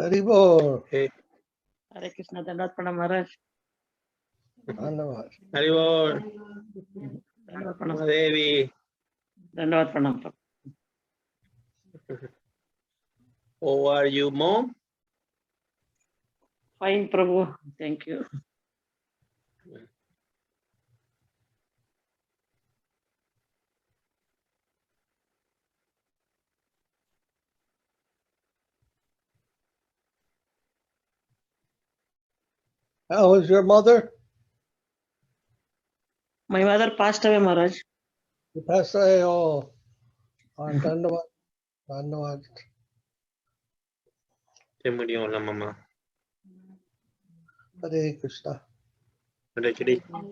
Haribol. Hey. Hare Krishna, Dandavat Pranam Maharaj. Dhanyavad. Haribol. Dandavat Pranam. Devi. Dandavat Pranam. How are you, Mom? Fine, Prabhu. Thank you. How is your mother? My mother passed away, Maharaj. You passed away. Oh, Dhanyavad. Dhanyavad. Se murió la mamá. Hare Krishna. Hare Krishna.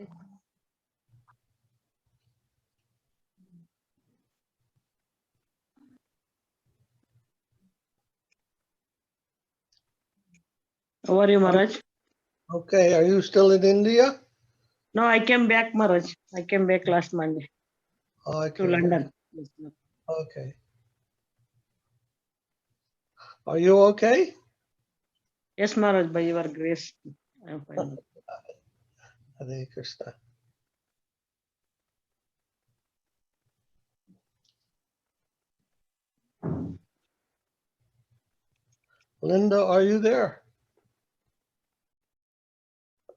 How are you, Maharaj? Okay, are you still in India? No, I came back, Maharaj. I came back last Monday Okay. to London. Yes, sir. Okay. Are you okay? Yes, Maharaj, by your grace. I am fine. Hare Krishna. Linda, are you there?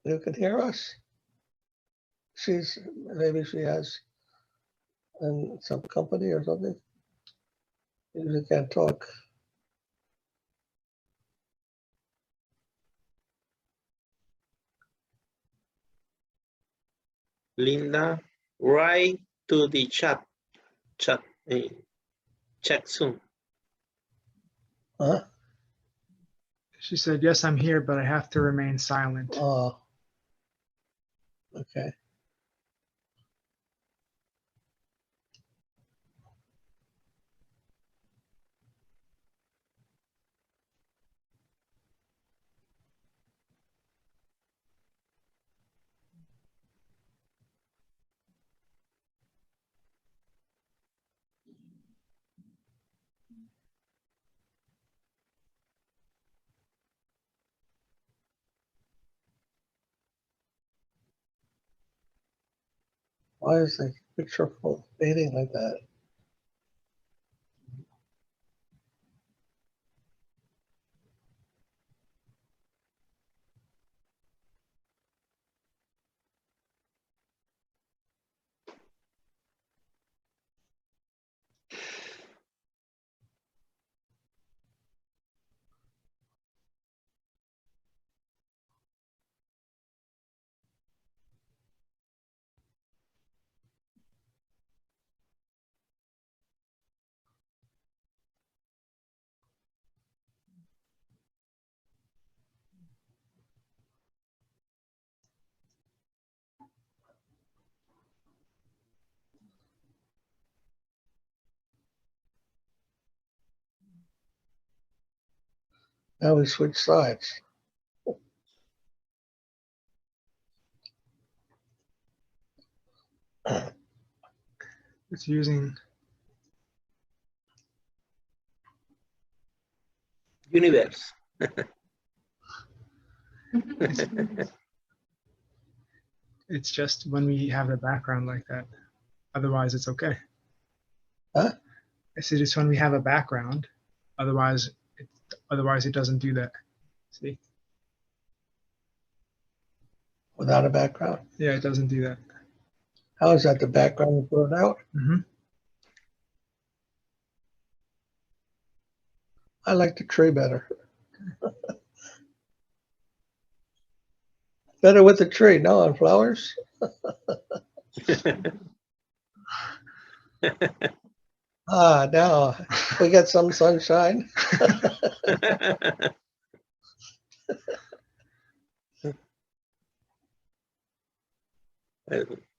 You can hear us? Maybe she has in some company or something. You can't talk. Linda, write to the chat. Check soon. Huh? She said, yes, I'm here, but I have to remain silent. Oh. Okay. Why is the picture fading like that? Now we switch sides. It's using, Universe. it's just when we have the background like that. Otherwise, it's okay. Huh? I said it's when we have a background. Otherwise, it doesn't do that. See? Without a background. Yeah, it doesn't do that. How is that? The background blurred out? Mm-hmm. I like the tree better. Better with the tree, no on flowers. Now we get some sunshine.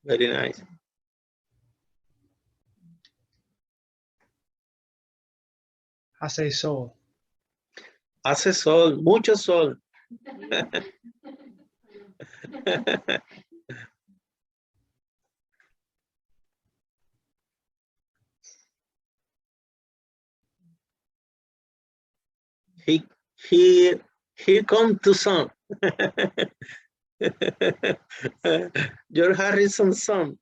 Very nice. Hace sol. Hace sol, mucho sol. Here come to son. George Harrison's son.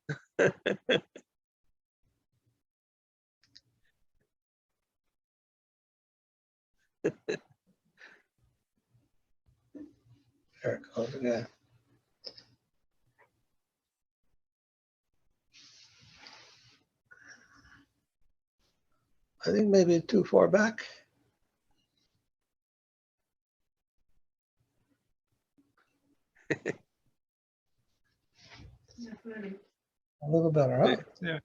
There it goes again. I think maybe too far back. A little better, huh? Yeah.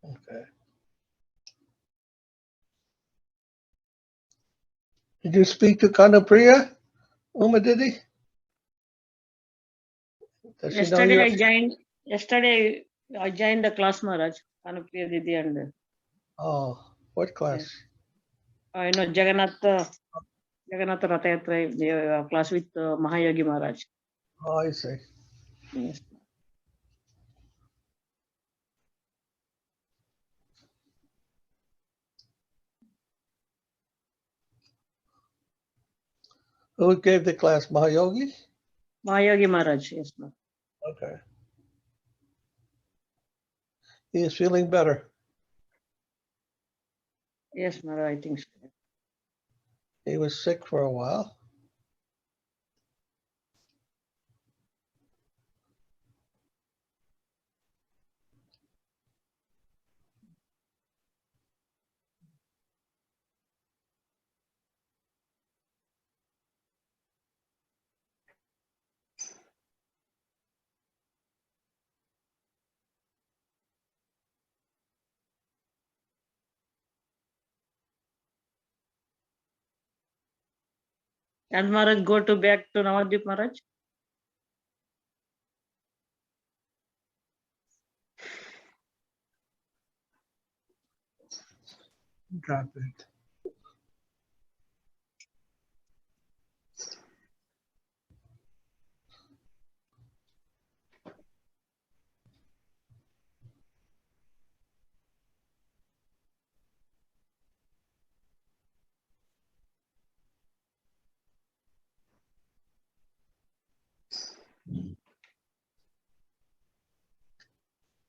Okay. Did you speak to Kanapriya? Uma, did he? Does she know Yesterday you? I joined the class, Maharaj. Kanupriya Didi and Oh, what class? I know Jagannath Rathayatra, the class with Mahayogi Maharaj. Oh, I see. Yes. Who gave the class? Mahayogi? Mahayogi Maharaj, yes, ma'am. Okay. He is feeling better. Yes, Maharaj, I think so. He was sick for a while. And Maharaj, go to back to Navadvip, Maharaj. Drop it.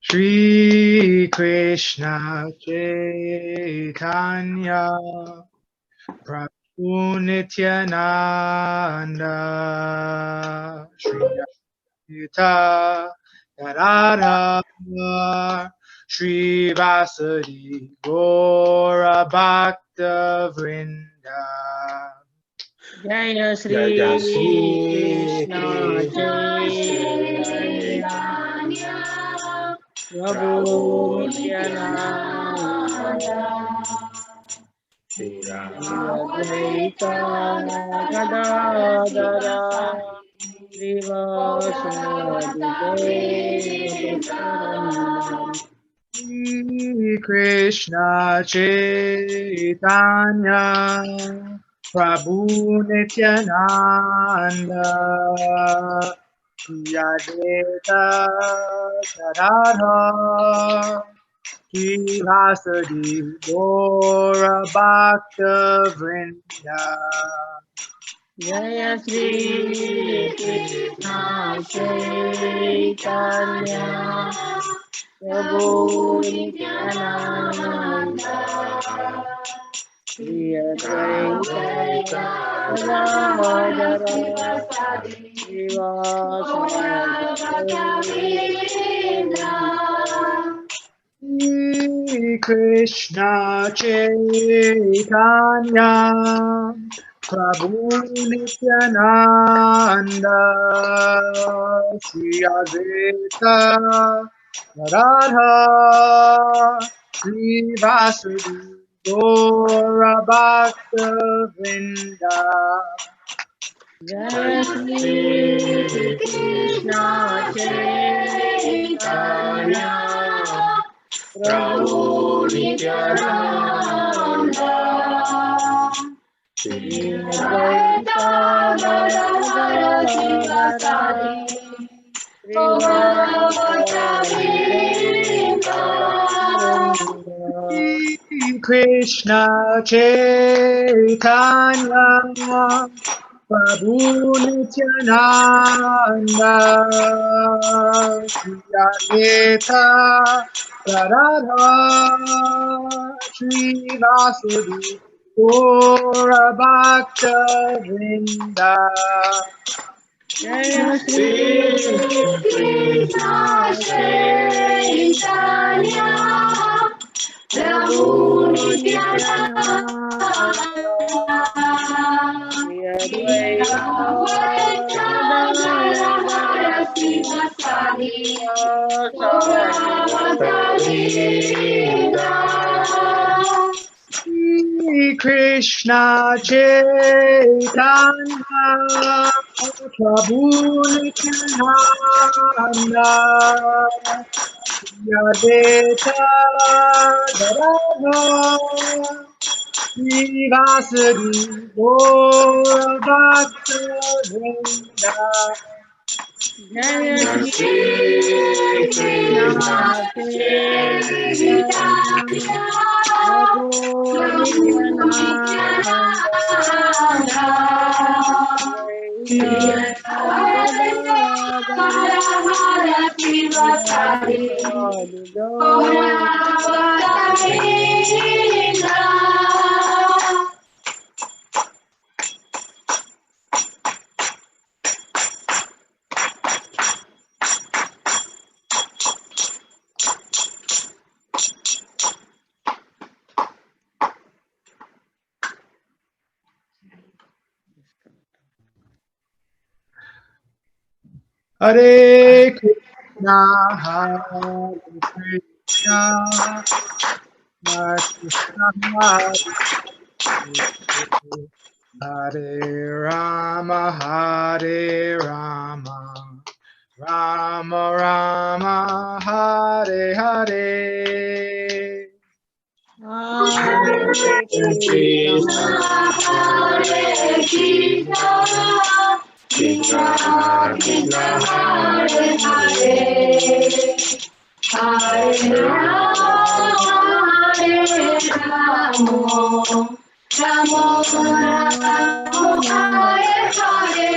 Shri Krishna Chaitanya Prabhu Nityananda Shri Advaita Gadadhar Shri Vasadi Gaura Bhakta Vrinda Jaya Sri Jaya Sri Krishna Krishna Chaitanya Prabhu Prabhu Nityananda Sri Shri Advaita Gadadhara Srivasadi Gaura Bhaktavrinda. Shri Krishna Chaitanya Prabhu Nityananda Shri Advaita Gadadhar Shri Vasadi Gaura Bhakta Vrinda Jaya Sri Krishna Chaitanya Prabhu Nityananda Shri Advaita Gadadhara Srivasadi Gaura Bhaktavrinda. Shri Krishna Chaitanya Prabhu Nityananda Sri Advaita Radha Sri Vasudeva Gaura Bhakta Vrinda Jai Shri Krishna Chaitanya Prabhu Nityananda Shri Advaita Gadadhara Srivasadi Shri Krishna Chaitanya Prabhu Nityananda Shri Advaita Radha Shri Vasudeva Gaura Bhakta Vrinda Jai Shri Krishna Chaitanya Prabhu Nityananda Shri Advaita Gadadhara Srivasadi Shri Krishna Chaitanya Prabhu Nityananda Yadeta Dharana Srivasadi Gaura Bhakta Vrinda Jai Shri Krishna Chaitanya Prabhu Nityananda Advaita Gadadhara Srivasadi Hare Krishna Hare Krishna Krishna Hare Rama Hare Rama Rama Rama Hare Hare Hare Krishna Hare Krishna Krishna Krishna Hare Hare Hare Rama Hare Rama Rama Rama Hare Hare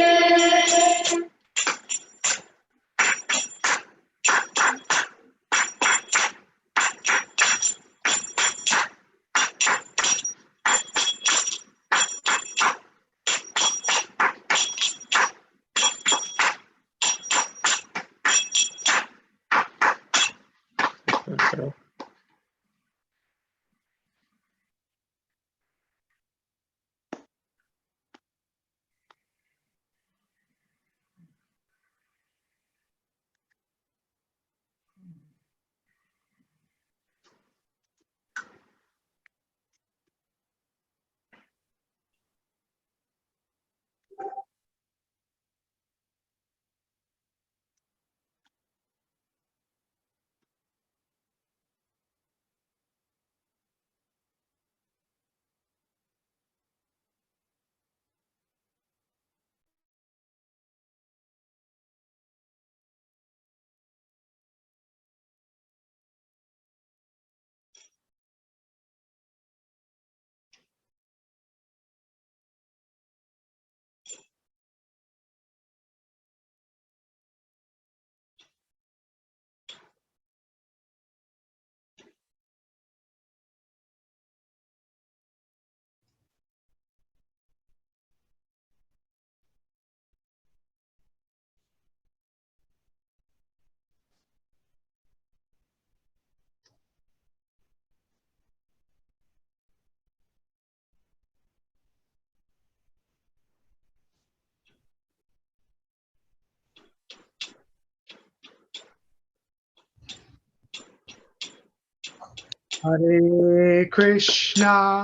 Hare Krishna,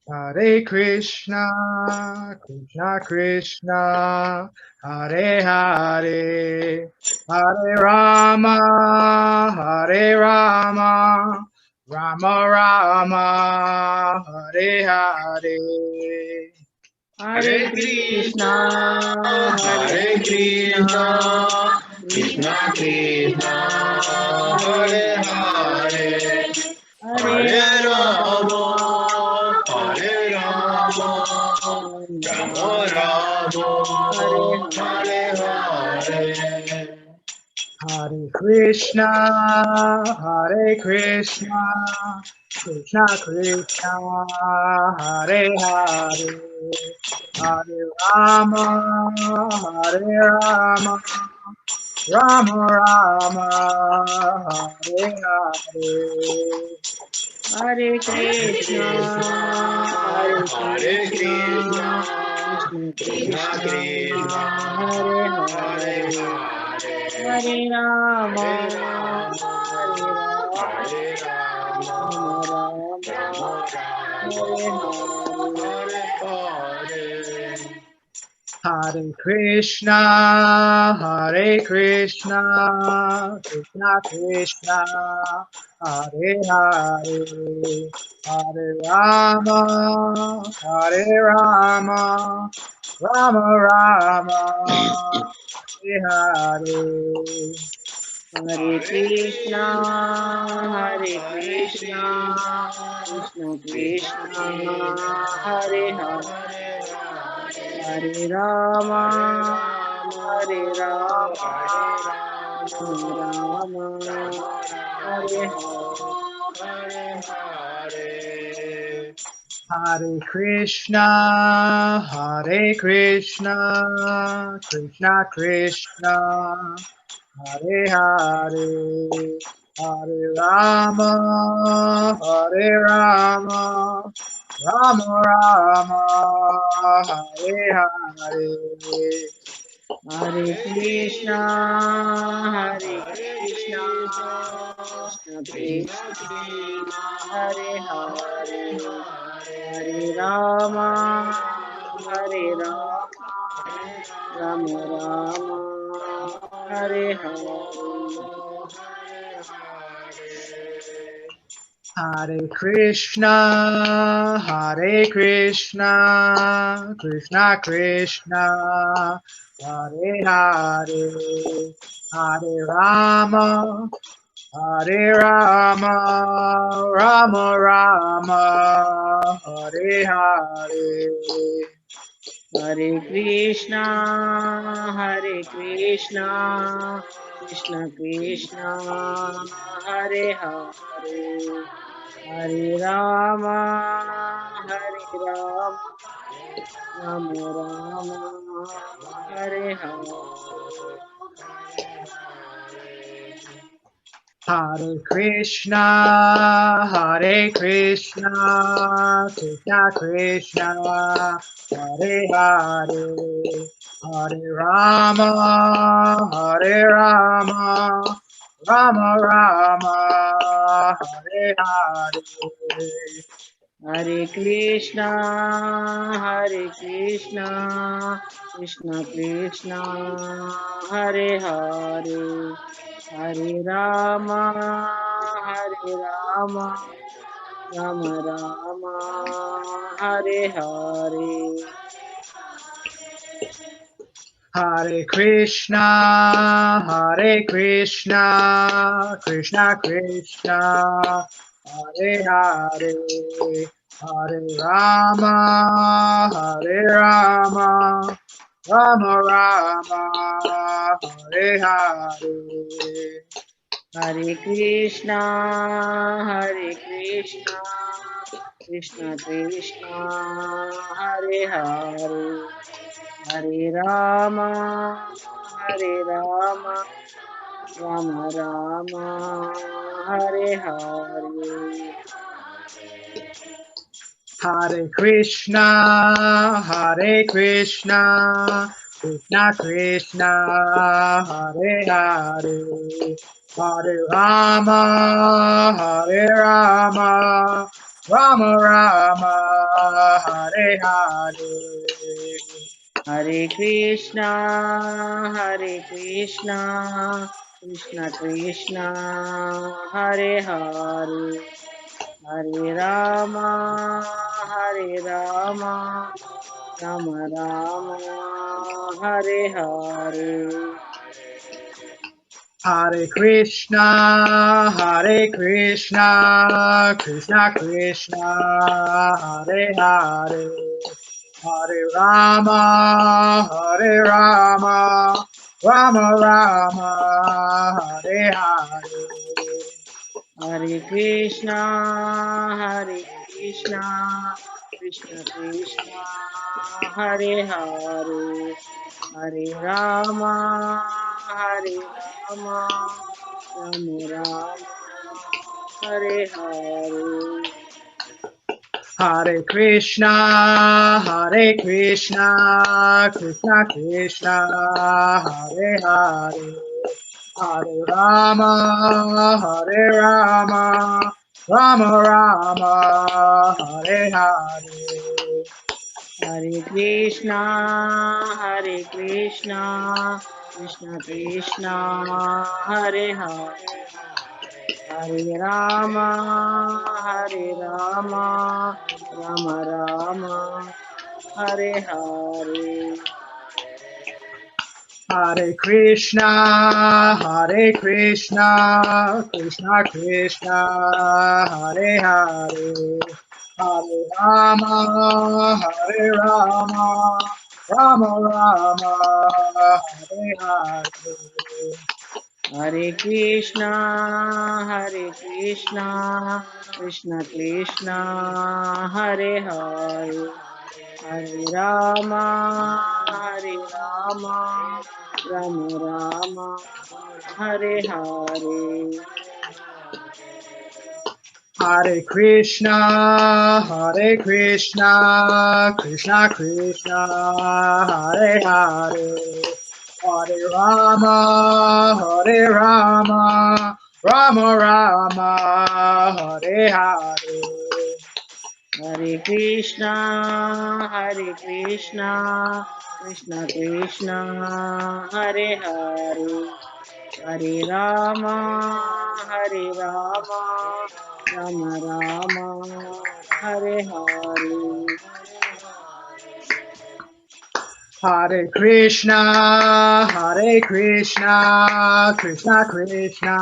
Hare Krishna, Krishna Krishna, Hare Hare, Hare Rama, Hare Rama, Rama Rama, Hare Hare. Hare Krishna, Hare Krishna, Krishna Krishna, Hare Hare, Hare Rama, Hare Rama, Rama Rama, Hare Hare. Hare Krishna, Hare Krishna, Krishna Krishna, Hare Hare, Hare Rama, Hare Rama, Rama Rama, Hare Hare. Hare Krishna, Hare Krishna, Krishna Krishna Krishna, Krishna, Hare Hare Hare, Hare, Hare Rama, Hare Rama, Hare Rama, Hare Rama, Rama Rama, Rama Hare Rama, Hare. Hare Hare. Hare Krishna, Hare Krishna, Krishna Krishna, Hare Hare, Hare Rama, Hare Rama, Rama Rama, Hare Hare. Hare Krishna, Hare Krishna, Krishna Krishna, Hare Hare, Hare Rama, Hare Rama, Rama Rama, Hare Hare. Hare Krishna, Hare Krishna, Krishna Krishna, Hare Hare, Hare Rama, Hare Rama, Rama Rama, Hare Hare. Hare Krishna, Hare Krishna, Krishna Krishna, Hare Hare, Hare Rama, Hare Rama, Rama Rama, Hare Hare. Hare Krishna, Hare Krishna, Krishna Krishna, Hare Hare, Hare Rama, Hare Rama, Rama Rama, Hare Hare. Hare Krishna, Hare Krishna, Krishna Krishna, Hare Hare, Hare Rama, Hare Rama, Rama Rama, Hare Hare. Hare Krishna, Hare Krishna, Krishna Krishna, Hare Hare, Hare Rama, Hare Rama, Rama Rama, Hare Hare. Hare Krishna, Hare Krishna, Krishna Krishna, Hare Hare, Hare Rama, Hare Rama, Rama Rama, Hare Hare. Hare Krishna, Hare Krishna, Krishna Krishna, Hare Hare, Hare Rama, Hare Rama, Rama Rama, Hare Hare. Hare Krishna, Hare Krishna, Krishna Krishna, Hare Hare, Hare Rama, Hare Rama, Rama Rama, Hare Hare. Hare Krishna, Hare Krishna, Krishna Krishna, Hare Hare, Hare Rama, Hare Rama, Rama Rama, Hare Hare. Hare Krishna, Krishna Krishna, Hare Hare, Hare Rama, Rama Rama, Hare Hare. Hare Krishna, Krishna Krishna, Hare Hare, Hare Rama, Rama Rama, Hare Hare. Hare Krishna, Krishna Krishna, Hare Hare, Hare Rama, Rama Rama, Hare Hare. Hare Krishna, Krishna Krishna, Hare Hare, Hare Rama, Rama Rama, Hare Hare. Hare Krishna, Krishna Krishna, Hare Hare, Hare Rama, Rama Rama, Hare Hare. Hare Krishna, Krishna Krishna, Hare Hare, Hare Rama, Rama Rama, Hare Hare. Hare Krishna, Krishna Krishna, Hare Hare, Hare Rama, Rama Rama, Hare Hare. Hare Krishna, Krishna Krishna, Hare Hare, Hare Rama, Rama Rama, Hare Hare. Hare Krishna, Krishna Krishna, Hare Hare, Hare Rama, Rama Rama, Hare Hare. Hare Krishna, Krishna Krishna,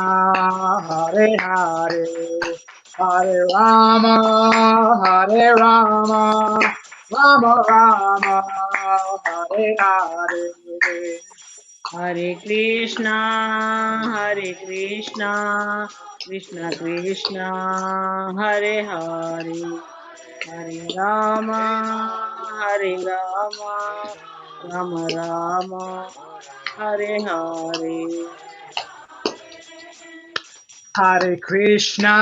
Hare Hare, Hare Rama, Rama Rama, Hare Hare. Hare Krishna, Krishna Krishna, Hare Hare, Hare Rama, Rama Rama, Hare Hare. Hare Krishna,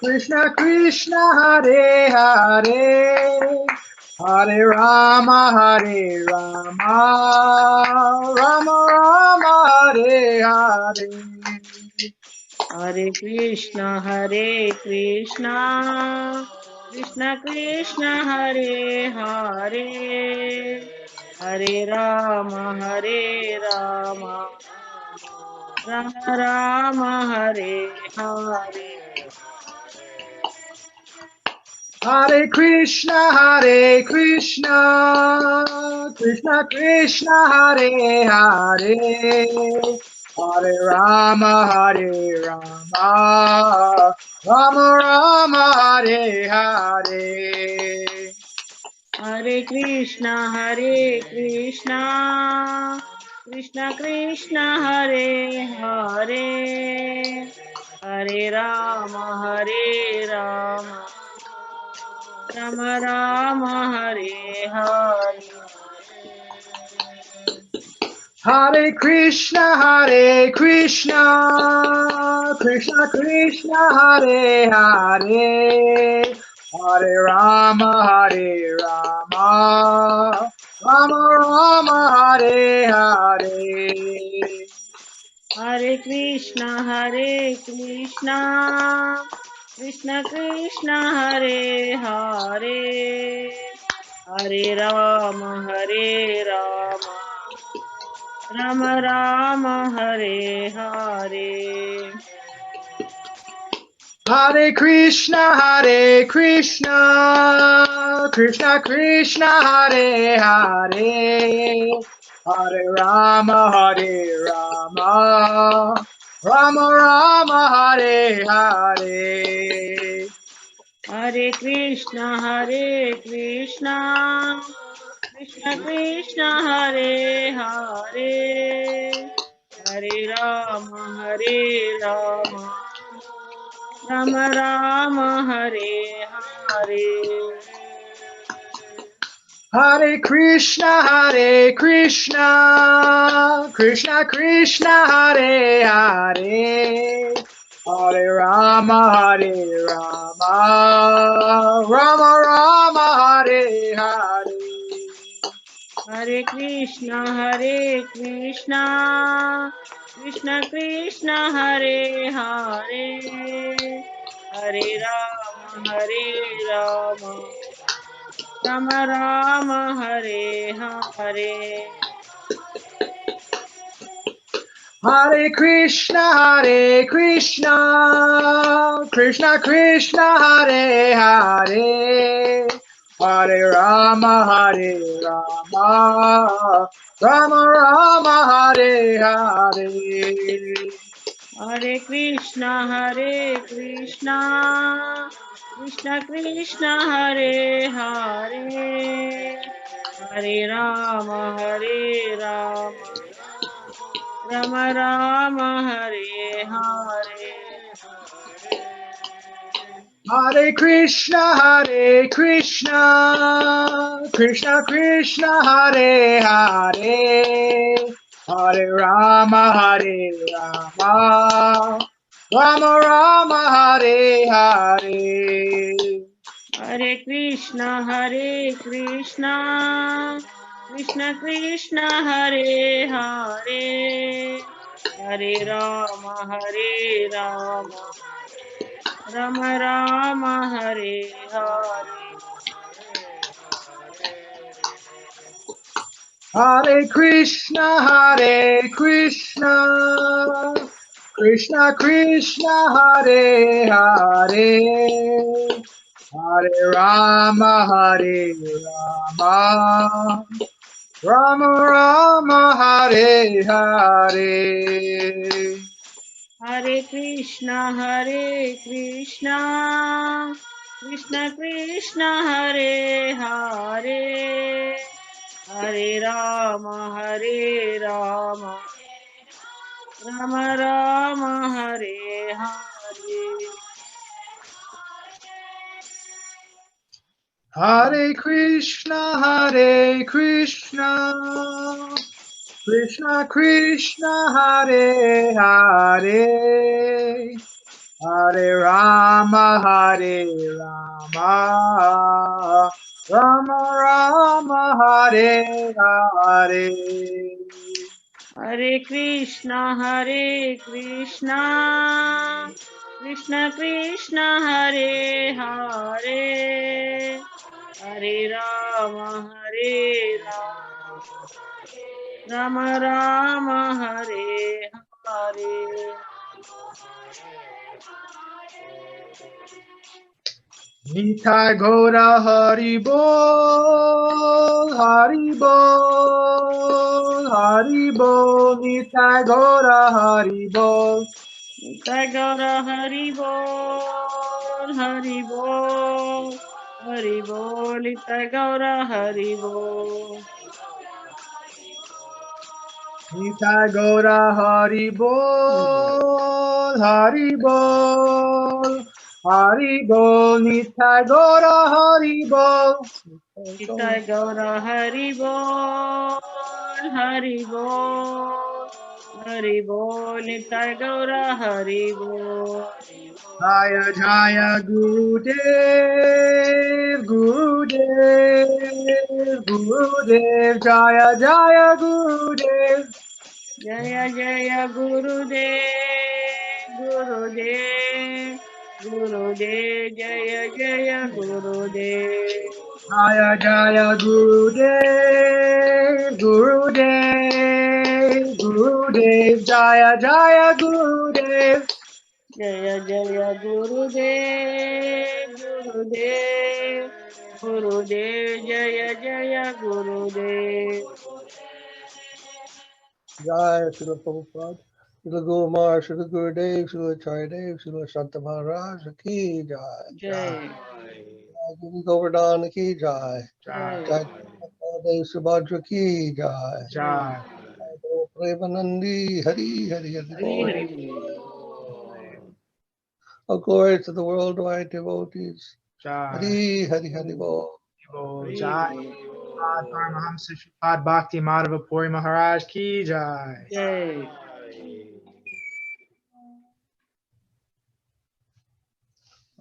Krishna Krishna, Hare Hare, Hare Rama, Rama Rama, Hare Hare. Hare Krishna, Krishna Krishna, Hare Hare, Hare Rama, Rama Rama, Hare Hare. Hare Krishna, Krishna Krishna, Hare Hare, Hare Rama, Rama Rama, Hare Hare. Hare Krishna, Krishna Krishna, Hare Hare, Hare Rama, Rama Rama, Hare Hare. Hare Krishna, Krishna Krishna, Hare Hare, Hare Rama, Hare Rama, Rama Rama, Hare Hare. Hare Krishna, Krishna Krishna, Hare Hare. Hare Rama, Rama Rama, Hare Hare. Hare Krishna, Krishna Krishna, Hare Hare. Hare Rama, Rama Rama, Hare Hare. Hare Krishna, Krishna Krishna, Hare Hare. Hare Rama, Rama Rama, Hare Hare. Hare Krishna, Krishna Krishna, Hare Hare. Hare Rama, Rama Rama, Hare Hare. Hare Krishna, Krishna Krishna, Hare Hare. Hare Rama, Rama Rama, Hare Hare. Hare Krishna, Krishna Krishna, Hare Hare. Hare Rama, Rama Rama, Hare Hare. Hare Krishna, Krishna Krishna, Hare Hare. Hare Rama, Rama Rama, Hare Hare. Hare Krishna, Krishna Krishna, Hare Hare. Hare Rama, Rama Rama, Hare Hare. Hare Krishna, Krishna Krishna, Hare Hare. Hare Rama, Rama Rama, Hare Hare. Hare Krishna, Krishna Krishna, Hare Hare. Hare Rama, Rama Rama, Hare Hare. Hare Krishna, Krishna Krishna, Hare Hare. Hare Rama, Rama Rama, Hare Hare. Hare Krishna, Krishna Krishna, Hare Hare. Hare Rama, Rama Rama, Hare Hare. Hare Krishna, Krishna Krishna, Hare Hare. Hare Rama, Rama Rama, Hare Hare. Nitai Gaura Hari Bol, Hari Bol, Hari Bol, Nitai Gaura Hari Bol. Nitai Gaura Hari Bol, Hari Bol, Hari Bol, Nitai Gaura Hari Bol. Nitai Gaura Hari Bol, Hari Bol, Hari Bol, Nitai Gaura Hari Bol. Nitai Gaura Hari Bol, Hari Bol, Hari Bol, Nitai Gaura Hari Bol. Jaya Jaya Gurudev, Gurudev, Gurudev, Jaya Jaya Gurudev. Jaya Jaya Gurudev, Gurudev, Gurudev, Jaya Jaya Gurudev. Jaya Jaya Gurudev, Gurudev, Gurudev, Jaya Jaya Gurudev. Jaya Jaya Gurudev, Gurudev, Gurudev, Jaya Jaya Gurudev. Jai Srila Prabhupada, Srila Guru Maharaj, Srila Gurudev, Srila Chayadev, Srila Santa Maharaja ki Jai. Jai. Guru Govardhan ki Jai. Jai Jai Dev Subhadra ki Jai. Jai. Premanandi Hari Hari Hari Hari Bol. Hari. All glory to the worldwide devotees. Jai. Hari Hari Hari Bol. Jai. Paramahamsa Sripad Bhakti Madhava Puri Maharaj ki Jai. Jai.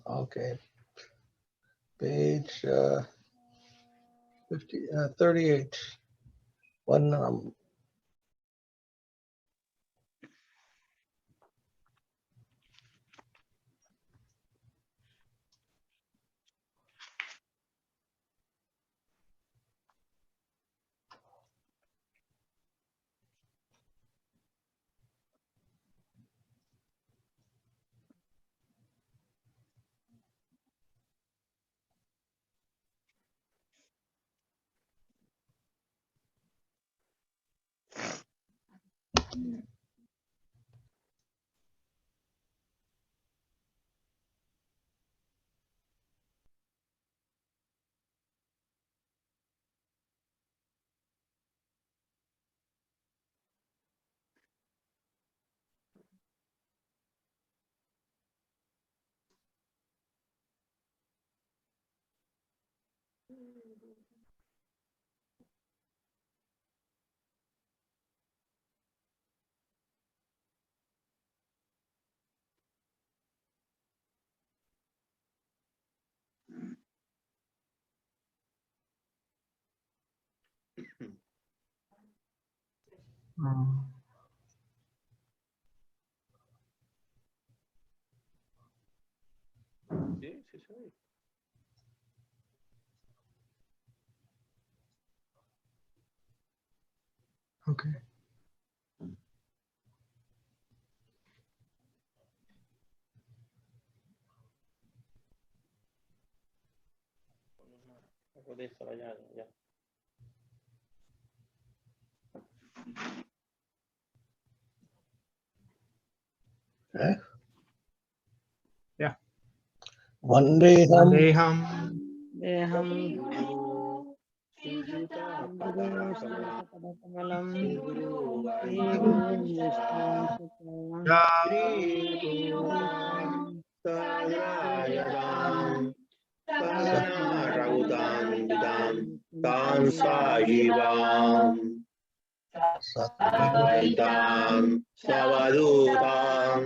Okay. Page 38. One Okay. Okay. Yeah. Vandeham. Vandeham. Deham. Padakammalam. Jai. Satvitam Savadutam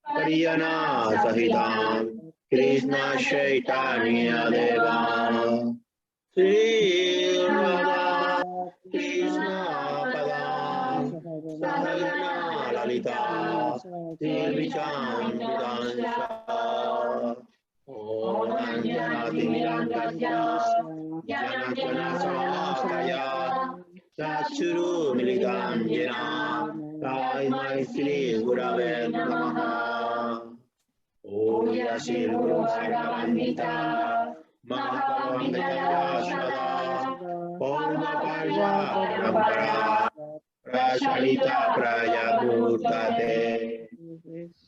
Pariyana Sahitam Krishna Chaitanya Devam Sri Radha Krishna Padam Sahagana Lalita Sri Vichamridansha Om Anjanati Mirandasya Janatana Sakaya Chachuru Milidam Jena Taimai Sri Gurave Namaha Om Yashir Guru Bhagavad-gita Mahavamadhyashvada Om Parja Parampara Prashalita Prayamurtate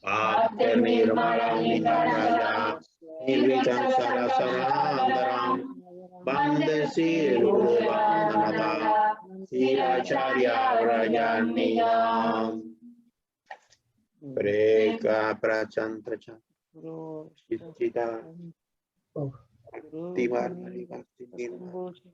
Bhakti Nirmalamita Raja Nirvitam Sarasarandaram Bande Sri Guru Bhavanata Siracharya Vrajaniyam Preka Prachantracha Chittita Tivarmani Bhakti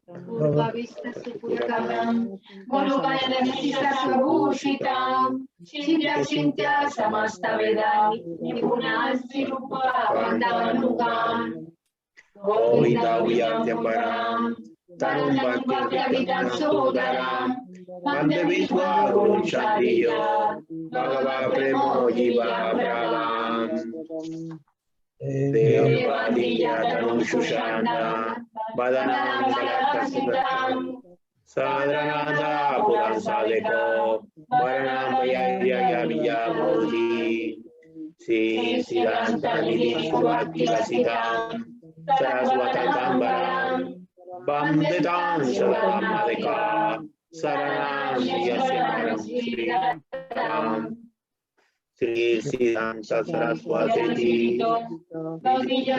Purvavistasupurakam, Golupayanamishasabhushitam, Shindya Samastavedam, Nipunasvirupa Vandanugam, Govinda Vyamparam, Tanum Bhakti Sudaram, Mande Vishwa Guru Kshatriya, Bhagava Premo Jiva Pravam, Devadiya Tanum Shushana, Badanam Galakasitam, Sadrananda Puran Sadeko, Varanam Vayaya Vijamodi, Siddhanta Nidhi Shubhati Lasitam, Saraswatatambaram, Banditam Shalamadeka, Saranam Yasyaram Sriram, Sri Siddhanta Saraswati,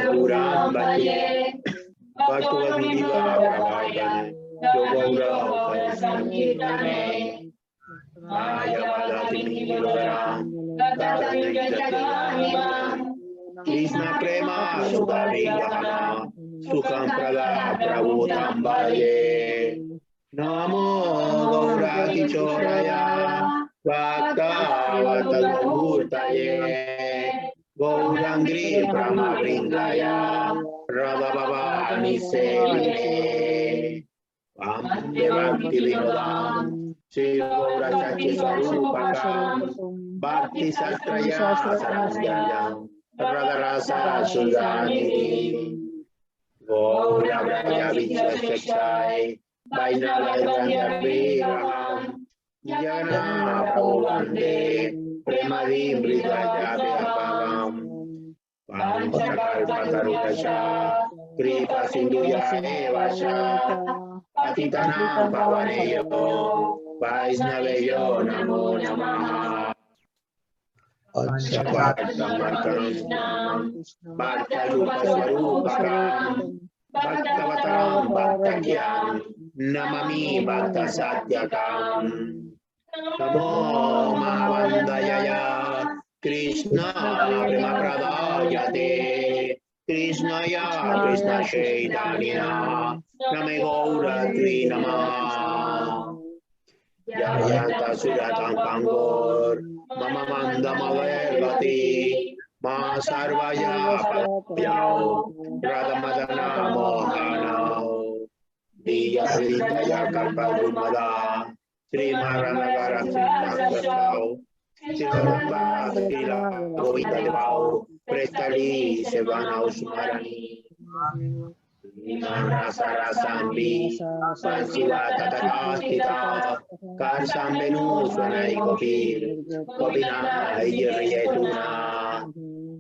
Puram Bhaye, Bhakti-Yoga Prabhavan, Yoga Sankirtane, Mayavadati Nivaram, Tatanijatayanimam, Krishna Prema Sudavigama, Sukham Prada Prabhutam Bhaye, Namo Gaurati Choraya, Bhakta Vatadurtaye, Gaurangri Brahma Vrindaya, Radha Bhavani Sevine, Vande Bhakti Vinodam, Sri Gaura Sakhi Swarupakam, Bhakti Sastraya Saranjayam, Radha Rasa Sudhanidhi, Gaura Braja Vishwashachai, Vaishnava Viraham, Jagana Prabhu Vande, Premadi Bridaja Bhavam, Vanchakalpatarukasha, Kripa Sindhuya Evasha, Patitanam Pavaneyo, Vaisnaveyo Namo Namaha, Bhaktavatam Bhaktarupa Swarupakam, Bhaktavatam Bhaktakyam, Namami Bhakta Satyakam, Namo Mahavandayaya, Krishna Prema Pradayate, Krishna Ya Krishna Chaitanya, Name Gauratri Namah, Jayanta Suratam Pangor, Mama Manda Mavergati, Ma Sarvaya Palayao, Radha Madana Mohanao, Diya Hridaya Kalpadrumada, Sri Maranagara Srinakasao, Srila Govinda Devao, Prestali Sevana Usmarani, Rasa Rasambi, Sansiva Tatakastita, Karsambenu Swanai Kopir, Kopina Ayeriyetuna,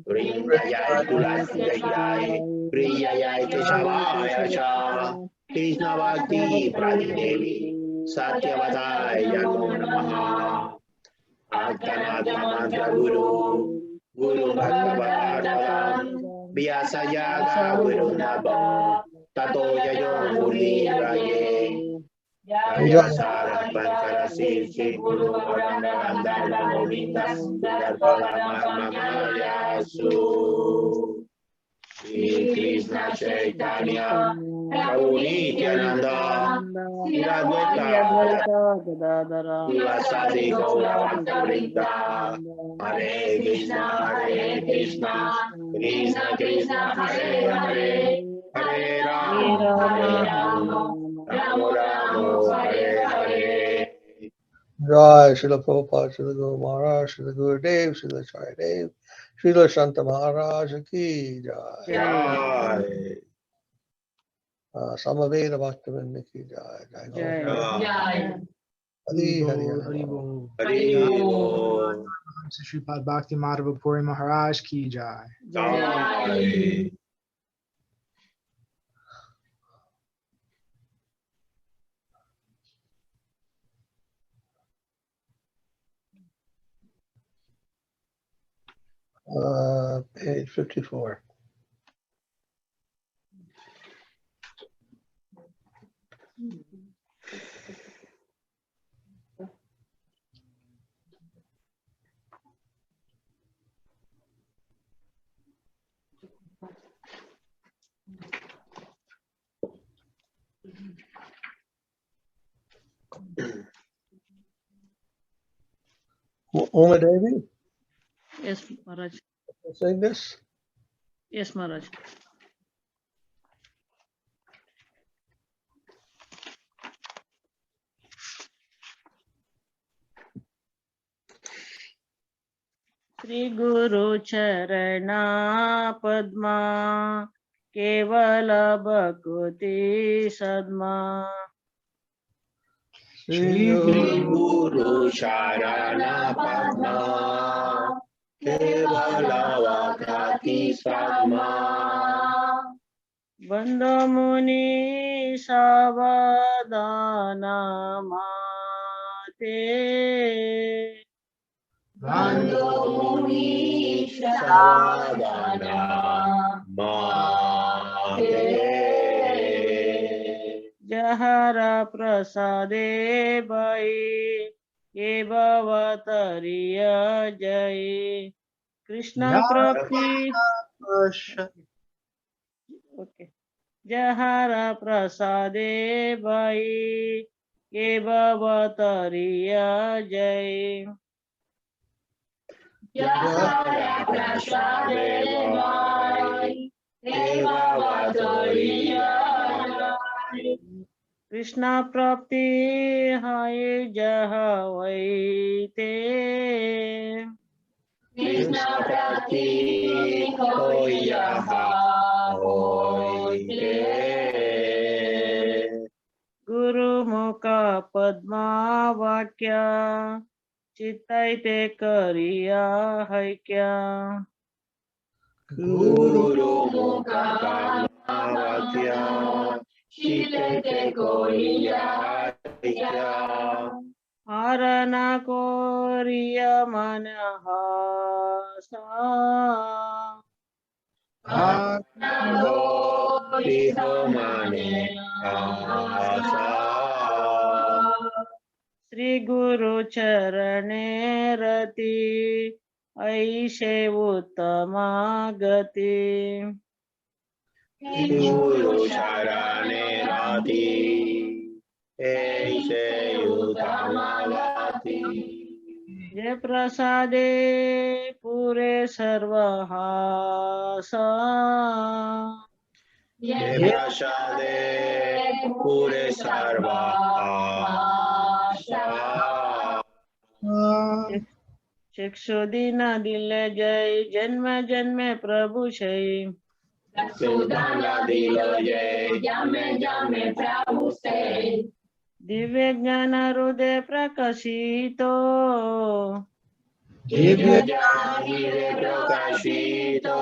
Vrindayai Tulasi Jayai, Priyayai Keshavaya Cha, Krishna Bhakti Pradidevi, Satyavadai Yano Namaha, Aktanatma Mantra Guru, Guru Bhakta Vyasa Yaga Guru Nabha, Tato Yayo Murli Raye, Jaya Sarasvan Sarasirsi Guru Varandandana Govinda Sundar Palamaya Su, Sri Krishna Chaitanya, Prabhu Nityananda, Sri Advaita Sri Gaura Bhakta, Hare Krishna, Krishna Krishna, Hare Hare, Hare Rama, Rama Rama, Hare Hare. Jai Srila Prabhupada, Srila Guru Maharaj, Srila Gurudev, Srila Chaidev, Srila Santa Maharaj ki Jai. Jai. Samaveda Bhaktivinoda ki Jai. Jai Gaur. Hari Hari Hari. Hari Bol. Sripad Bhakti Madhava Puri Maharaj ki jai. Jai. Page 54. Uma Devi, Yes, Maharaj. sing this. Yes, Maharaj. Sri Guru Charana Padma Kevala Bhakti Sadma Sri Guru Sharana Padma Kevala Vakati Sadma Bandha Muni Savadana Mate Bandhu Muni Savadana Mate Jahara Prasade Bhai Ye Bhavatariya Jai Krishna Prapti Okay. Jahara Prasade Bhai Ye Bhavatariya Jai Jahara Prasade Bhai Eva Vatoriya Krishna Prapti Hai Jaha Vaite Krishna Prati Hoyaha Hoite Guru Mukha Padma Vakya Chittaite Kariya Haikya Guru Mukha Vatya Shilete Koriya Haikya Arana Koriya Manahasa Gori Homane Asa Sri Guru Charane Rati Aishe Uttama Gati Guru Sharane Rati Eise Utamavati Je Prasade Pure Sarvahasa Prashade Pure Sarva Asha Shikshudina Dile Jai Janma Janme Prabhu Shai Sudana Dilo Ye Jame Jame Prabhu Se Divya Jnana Rude Prakashito Divya Jahire Prakashito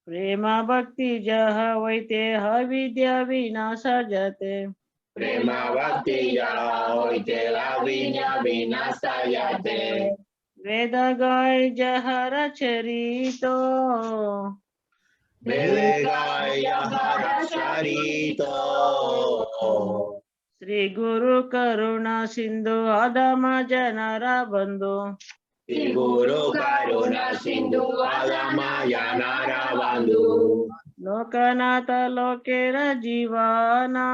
Prema Bhakti Jaha Vaite Havidya Vinasa Jate Prema Bhakti Hoite Avinya Vinasayate Veda Gai Jahara Charito Vedegaya Harasharito Sri Guru Karuna Sindhu Adama Janara Bandhu Sri Guru Karuna Sindhu Adamaya Narabandhu Lokanata Lokera Jivana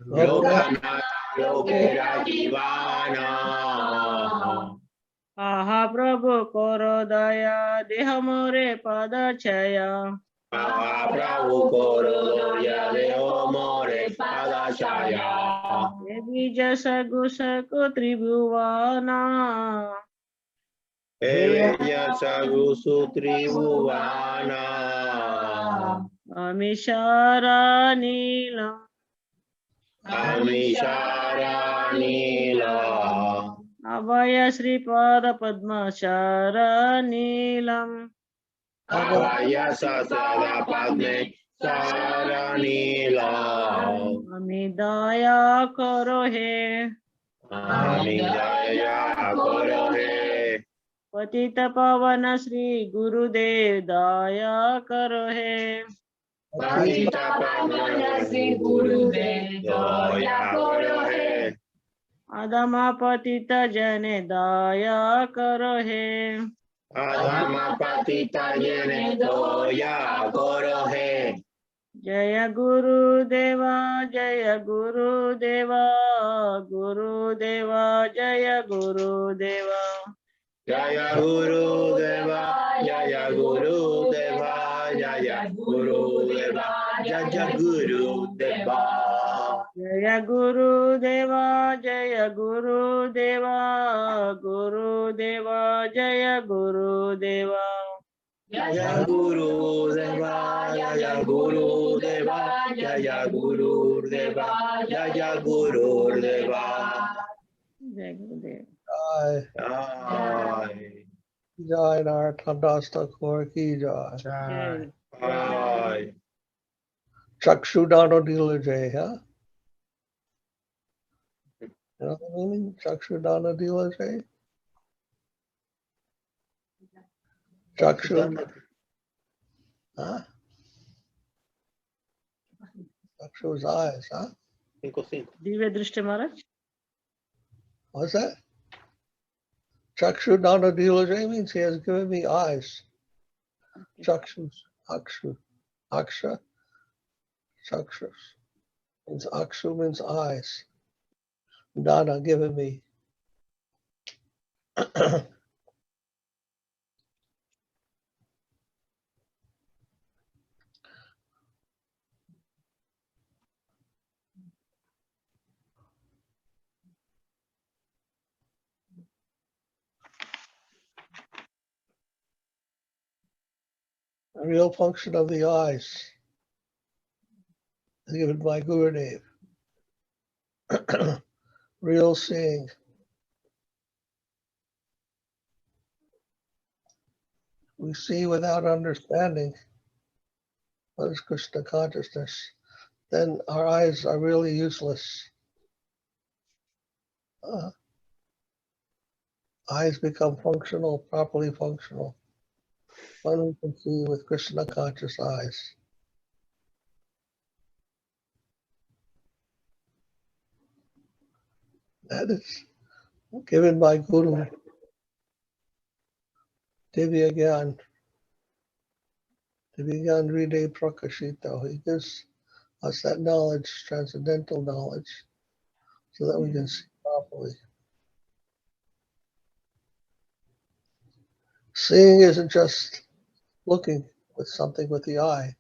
Lokanata Lokera Jivana Aha Prabhu Korodaya Dehamore Padachaya Mahaprabhu Korodoya Deo More Padashaya Devija Sagu Tribhuvana Eveya Sagusu Tribhuvana Amishara Nila Amishara Nila Abhaya Sripad Padmashara Nilam Abhaya Sasada Padme Sara Nila Amidaya Karo He Amidaya Korohe Patita Pavana Sri Gurudev Daya Karo He Patita Pavana Sri Gurudev Daya Korohe Adama Patita Jane Daya Karo He Adama Patita Yene Doya Korohe Jaya Guru Deva, Jaya Guru Deva, Guru Deva, Jaya Guru Deva. Jaya Guru Deva, Jaya Guru Deva, Jaya Guru Deva, Jaya Guru Deva. Jaya Guru Deva, Jaya Guru Deva, Guru Deva, Jaya Guru Deva. Jaya Guru Deva, Jaya Guru Deva, Jaya Guru Deva, Jaya Guru Deva. Jai Gurudev. Jai. Jai. Jai Narthandas Thakur ki jai. Jai. Jai. Chakshudana Dila Jai, huh? You know the meaning? Chakshudana Dila Jai? Chakshu, huh? Chakshu's eyes, huh? Divya Drishti Maharaj. What's that? Chakshudana Dila Jai means he has given me eyes. Chakshus, Akshu, Aksha, Chakshus. Means Akshu means eyes. Dana given me. The real function of the eyes is given by Gurudev. Real seeing. We see without understanding what is Krishna consciousness. Then our eyes are really useless. Eyes become functional, properly functional, when we can see with Krishna conscious eyes. That is given by Guru, Divya Gyan, Divya Gyan Ride Prakashito. He gives us that knowledge, transcendental knowledge, so that we can see properly. Seeing isn't just looking with something with the eye.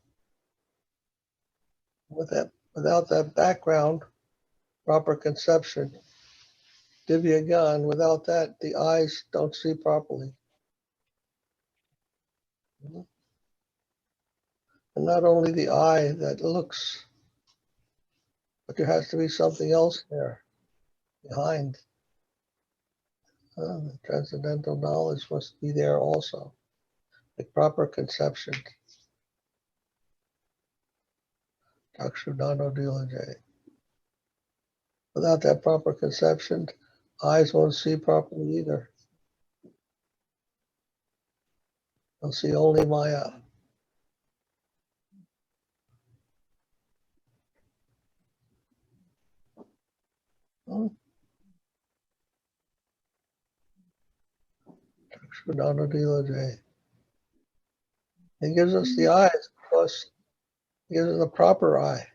Without that background, proper conception, Divya Gyan, without that, the eyes don't see properly. And not only the eye that looks, but there has to be something else there behind. The transcendental knowledge must be there also, like proper conception. Chakshudano Dilajay. Without that proper conception, eyes won't see properly either. They'll see only Maya. Chakshudano Dilajay. He gives us the eyes because he gives us the proper eye,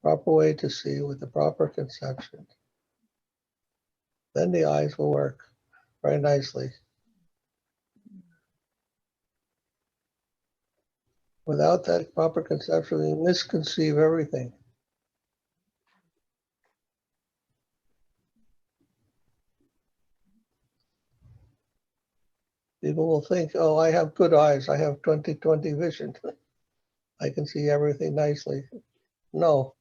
proper way to see with the proper conception. Then the eyes will work very nicely. Without that proper conception, we misconceive everything. People will think, oh, I have good eyes. I have 20/20 vision. I can see everything nicely. No,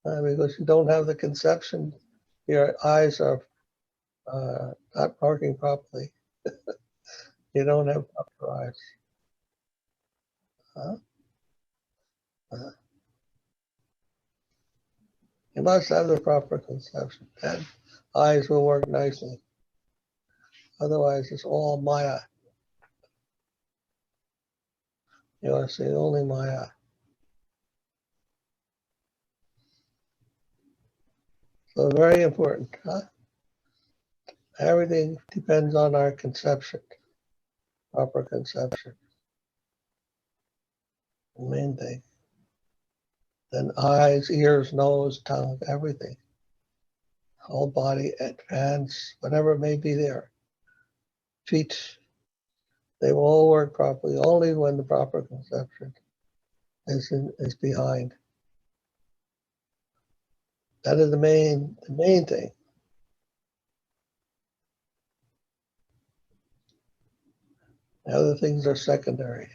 because you don't have the conception. Your eyes are not working properly. You don't have proper eyes. You must have the proper conception. Then eyes will work nicely. Otherwise, it's all Maya. You want to see only Maya. So very important, huh? Everything depends on our conception, proper conception. The main thing. Then eyes, ears, nose, tongue, everything. Whole body, hands, whatever may be there. Feet, they will all work properly only when the proper conception is behind. That is the main thing. The other things are secondary.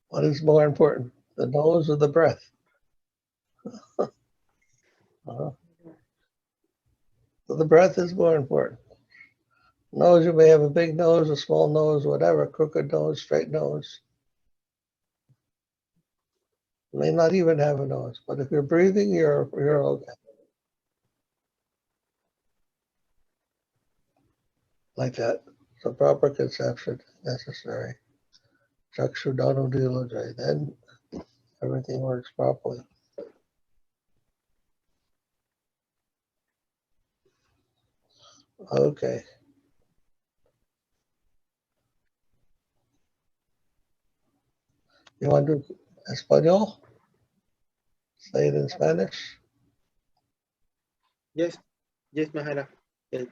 What is more important, the nose or the breath? So the breath is more important. Nose, you may have a big nose, a small nose, whatever, crooked nose, straight nose. You may not even have a nose, but if you're breathing, you're okay. Like that. So proper conception necessary. Chakshudano Dilajay. Then everything works properly. Okay. You want to do Espanol? Say it in Spanish. Yes, Maharaja. El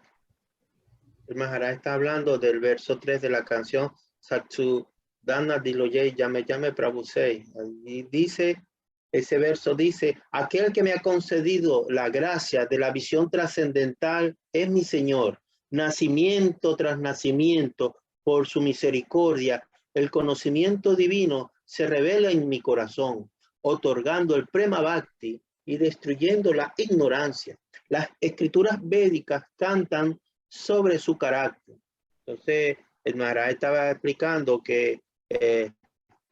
Maharaja está hablando del verso 3 de la canción Satsu-Dana Diloye Yame Yame Prabhusei. Y dice, ese verso dice, aquel que me ha concedido la gracia de la visión trascendental es mi Señor. Nacimiento tras nacimiento, por su misericordia, el conocimiento divino se revela en mi corazón, otorgando el Prema Bhakti y destruyendo la ignorancia. Las escrituras védicas cantan sobre su carácter. Entonces, el Maharaja estaba explicando que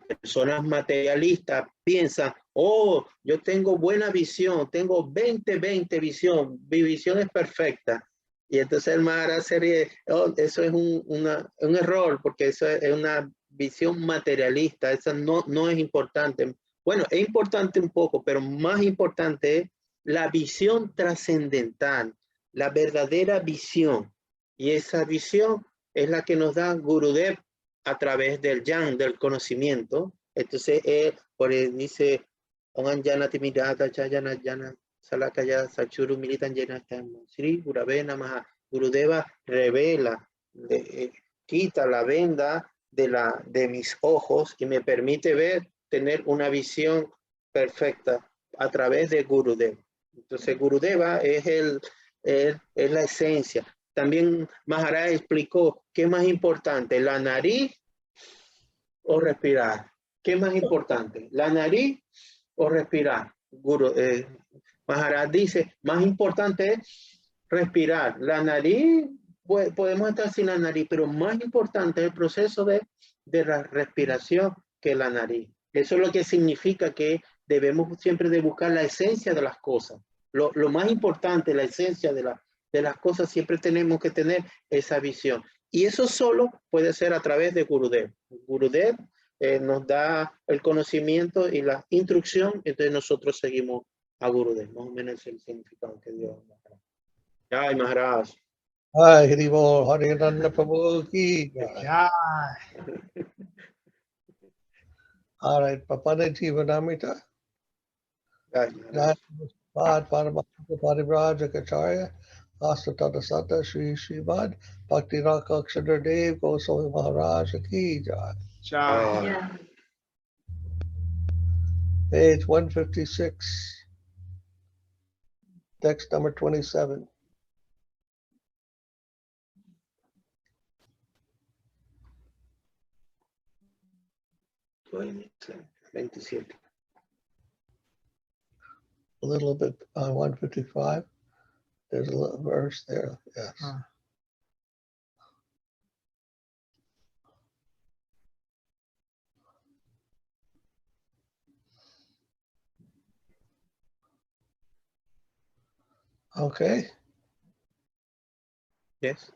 personas materialistas piensan, oh, yo tengo buena visión, tengo 20-20 visión, mi visión es perfecta. Y entonces el Maharaja se ríe, oh, eso es un error, porque eso es una visión materialista, eso no es importante. Bueno, es importante un poco, pero más importante es la visión trascendental, la verdadera visión. Y esa visión es la que nos da Gurudev a través del Yan, del conocimiento. Entonces, por él dice, Sachuru Militan Sri Gurave Namaha. Gurudeva revela, quita la venda de mis ojos y me permite ver, tener una visión perfecta a través de Gurudev. Entonces, Gurudeva es la esencia. También Maharaja explicó qué es más importante, la nariz o respirar. ¿Qué es más importante, la nariz o respirar? Maharaja dice, más importante es respirar. La nariz, podemos estar sin la nariz, pero más importante es el proceso de la respiración que la nariz. Eso es lo que significa que debemos siempre de buscar la esencia de las cosas. Lo más importante, la esencia de las cosas, siempre tenemos que tener esa visión. Y eso solo puede ser a través de Gurudev. Gurudev nos da el conocimiento y la instrucción, entonces nosotros seguimos a Gurudev. Más o menos es el significado que Dios nos da. Ay, Maharaj. Ay, Haribo, Harinanda Prabhu ki jai. Yeah. All right, Prapanna Jivanamrita. Ay, Maharaj. Sripad, Madhava, Acharya, Asatata Sata, Sripad, Bhakti Rakshak Dev, Goswami Maharaja ki jai. Jai. Page 156, text number 27. A little bit on 155. There's a little verse there. Yes. Okay. Yes.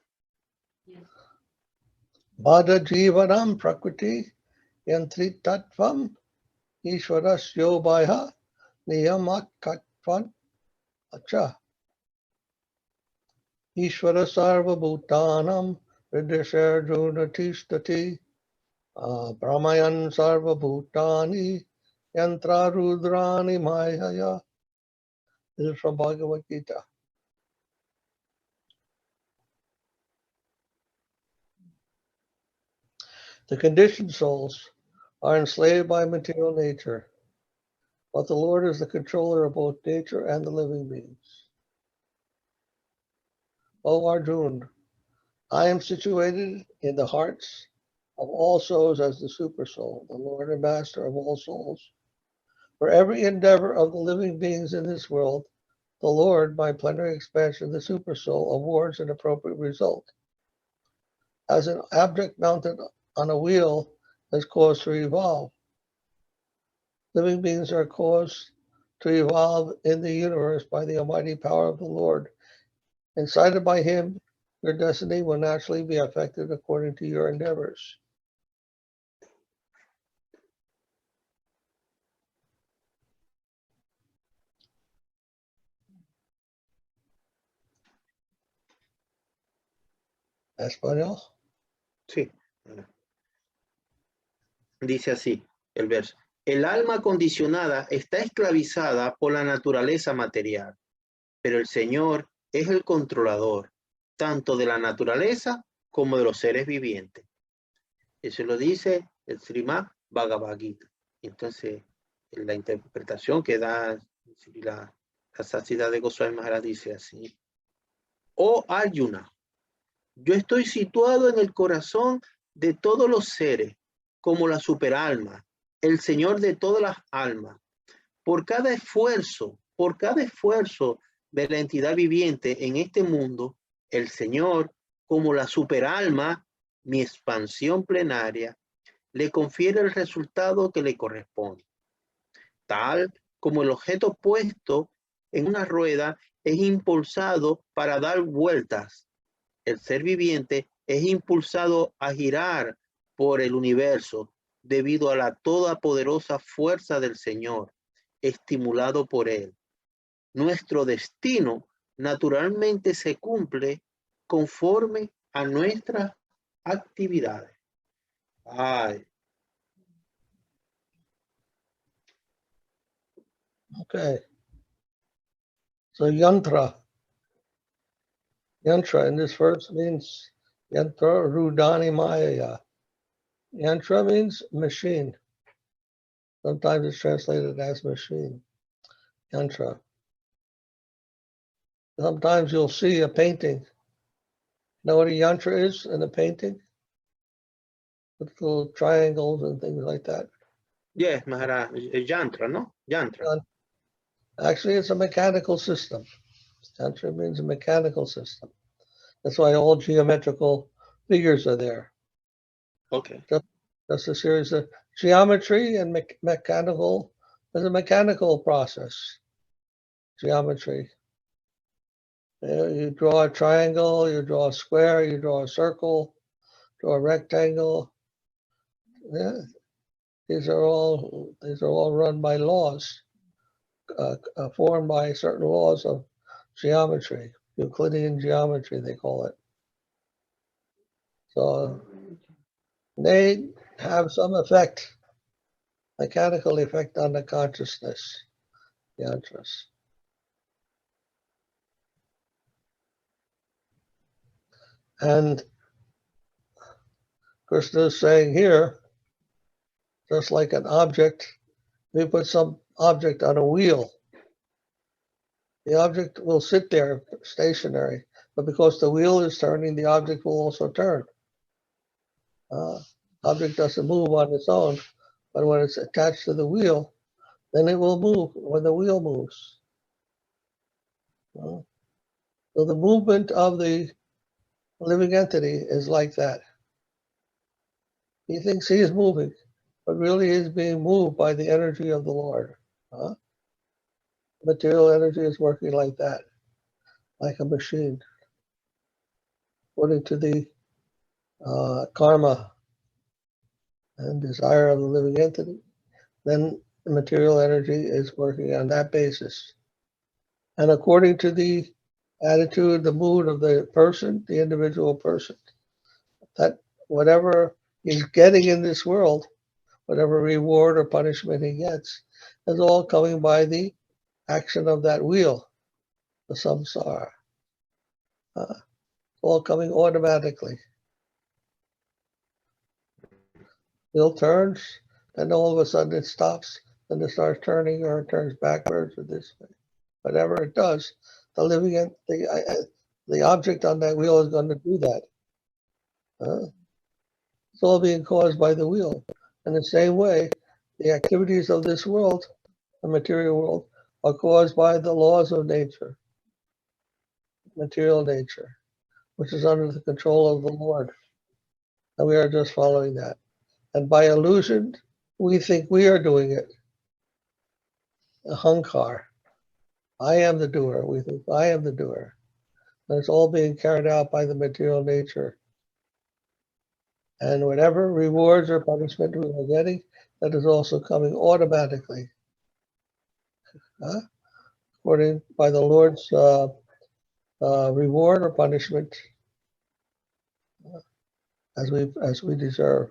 Bhada Jivanam Prakriti Yantri Tattvam Ishvarasyo Bhaya Niyamat Katvan Acha. Ishvara sarva bhutanam hridaya arjuna tishtati brahmayan sarva bhutani yantra rudrani mayaya. This is from Bhagavad-gita. The conditioned souls are enslaved by material nature, but the Lord is the controller of both nature and the living beings. O Arjuna, I am situated in the hearts of all souls as the super soul, the Lord and Master of all souls. For every endeavor of the living beings in this world, the Lord, by plenary expansion of the super soul, awards an appropriate result. As an object mounted on a wheel is caused to revolve, living beings are caused to evolve in the universe by the almighty power of the Lord. Incited by him, your destiny will naturally be affected according to your endeavors. ¿Español? Sí. Dice así el verso. El alma condicionada está esclavizada por la naturaleza material, pero el Señor es el controlador, tanto de la naturaleza como de los seres vivientes. Eso lo dice el Srimad Bhagavad-gita. Entonces, la interpretación que da la Satsida de Goswami Maharaja dice así. Oh Arjuna, yo estoy situado en el corazón de todos los seres, como la superalma, el Señor de todas las almas. Por cada esfuerzo de la entidad viviente en este mundo, el Señor, como la superalma, mi expansión plenaria, le confiere el resultado que le corresponde. Tal como el objeto puesto en una rueda es impulsado para dar vueltas, el ser viviente es impulsado a girar por el universo debido a la todopoderosa fuerza del Señor, estimulado por él. Nuestro destino naturalmente se cumple conforme a nuestras actividades. Ay. Okay. So yantra. Yantra in this verse means yantra rudani maya. Yantra means machine. Sometimes it's translated as machine. Yantra. Sometimes you'll see a painting. Know what a yantra is in a painting? With little triangles and things like that. Yes, Maharaja, yantra, no? Yantra. Actually, it's a mechanical system. Yantra means a mechanical system. That's why all geometrical figures are there. Okay. That's a series of geometry and mechanical. There's a mechanical process. Geometry. You draw a triangle, you draw a square, you draw a circle, draw a rectangle. Yeah. These are all run by laws, formed by certain laws of geometry, Euclidean geometry, they call it. So they have some effect, mechanical effect on the consciousness, yantras. And Krishna is saying here, just like an object, we put some object on a wheel. The object will sit there stationary, but because the wheel is turning, the object will also turn. Object doesn't move on its own, but when it's attached to the wheel, then it will move when the wheel moves. So the movement of the living entity is like that. He thinks he is moving, but really he is being moved by the energy of the Lord. Material energy is working like that, like a machine. According to the karma and desire of the living entity, then the material energy is working on that basis. And according to the attitude, the mood of the person, the individual person, that whatever he's getting in this world, whatever reward or punishment he gets, is all coming by the action of that wheel, the samsara. All coming automatically. Wheel turns, and all of a sudden it stops, then it starts turning, or it turns backwards or this way. Whatever it does, the living the object on that wheel is going to do that. It's all being caused by the wheel. In the same way, the activities of this world, the material world, are caused by the laws of nature, material nature, which is under the control of the Lord. And we are just following that. And by illusion, we think we are doing it. Ahankar. I am the doer. We think I am the doer. And it's all being carried out by the material nature. And whatever rewards or punishment we are getting, that is also coming automatically. According by the Lord's reward or punishment as we deserve.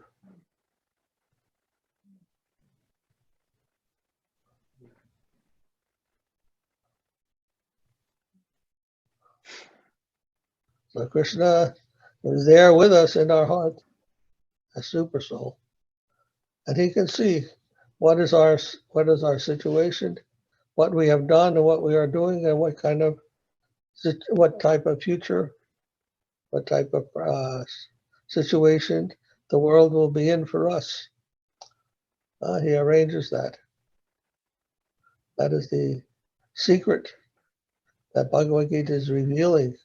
So Krishna is there with us in our heart, a super soul, and he can see what is our situation, what we have done, and what we are doing, and what type of future, what type of situation the world will be in for us. He arranges that. That is the secret that Bhagavad-gita is revealing to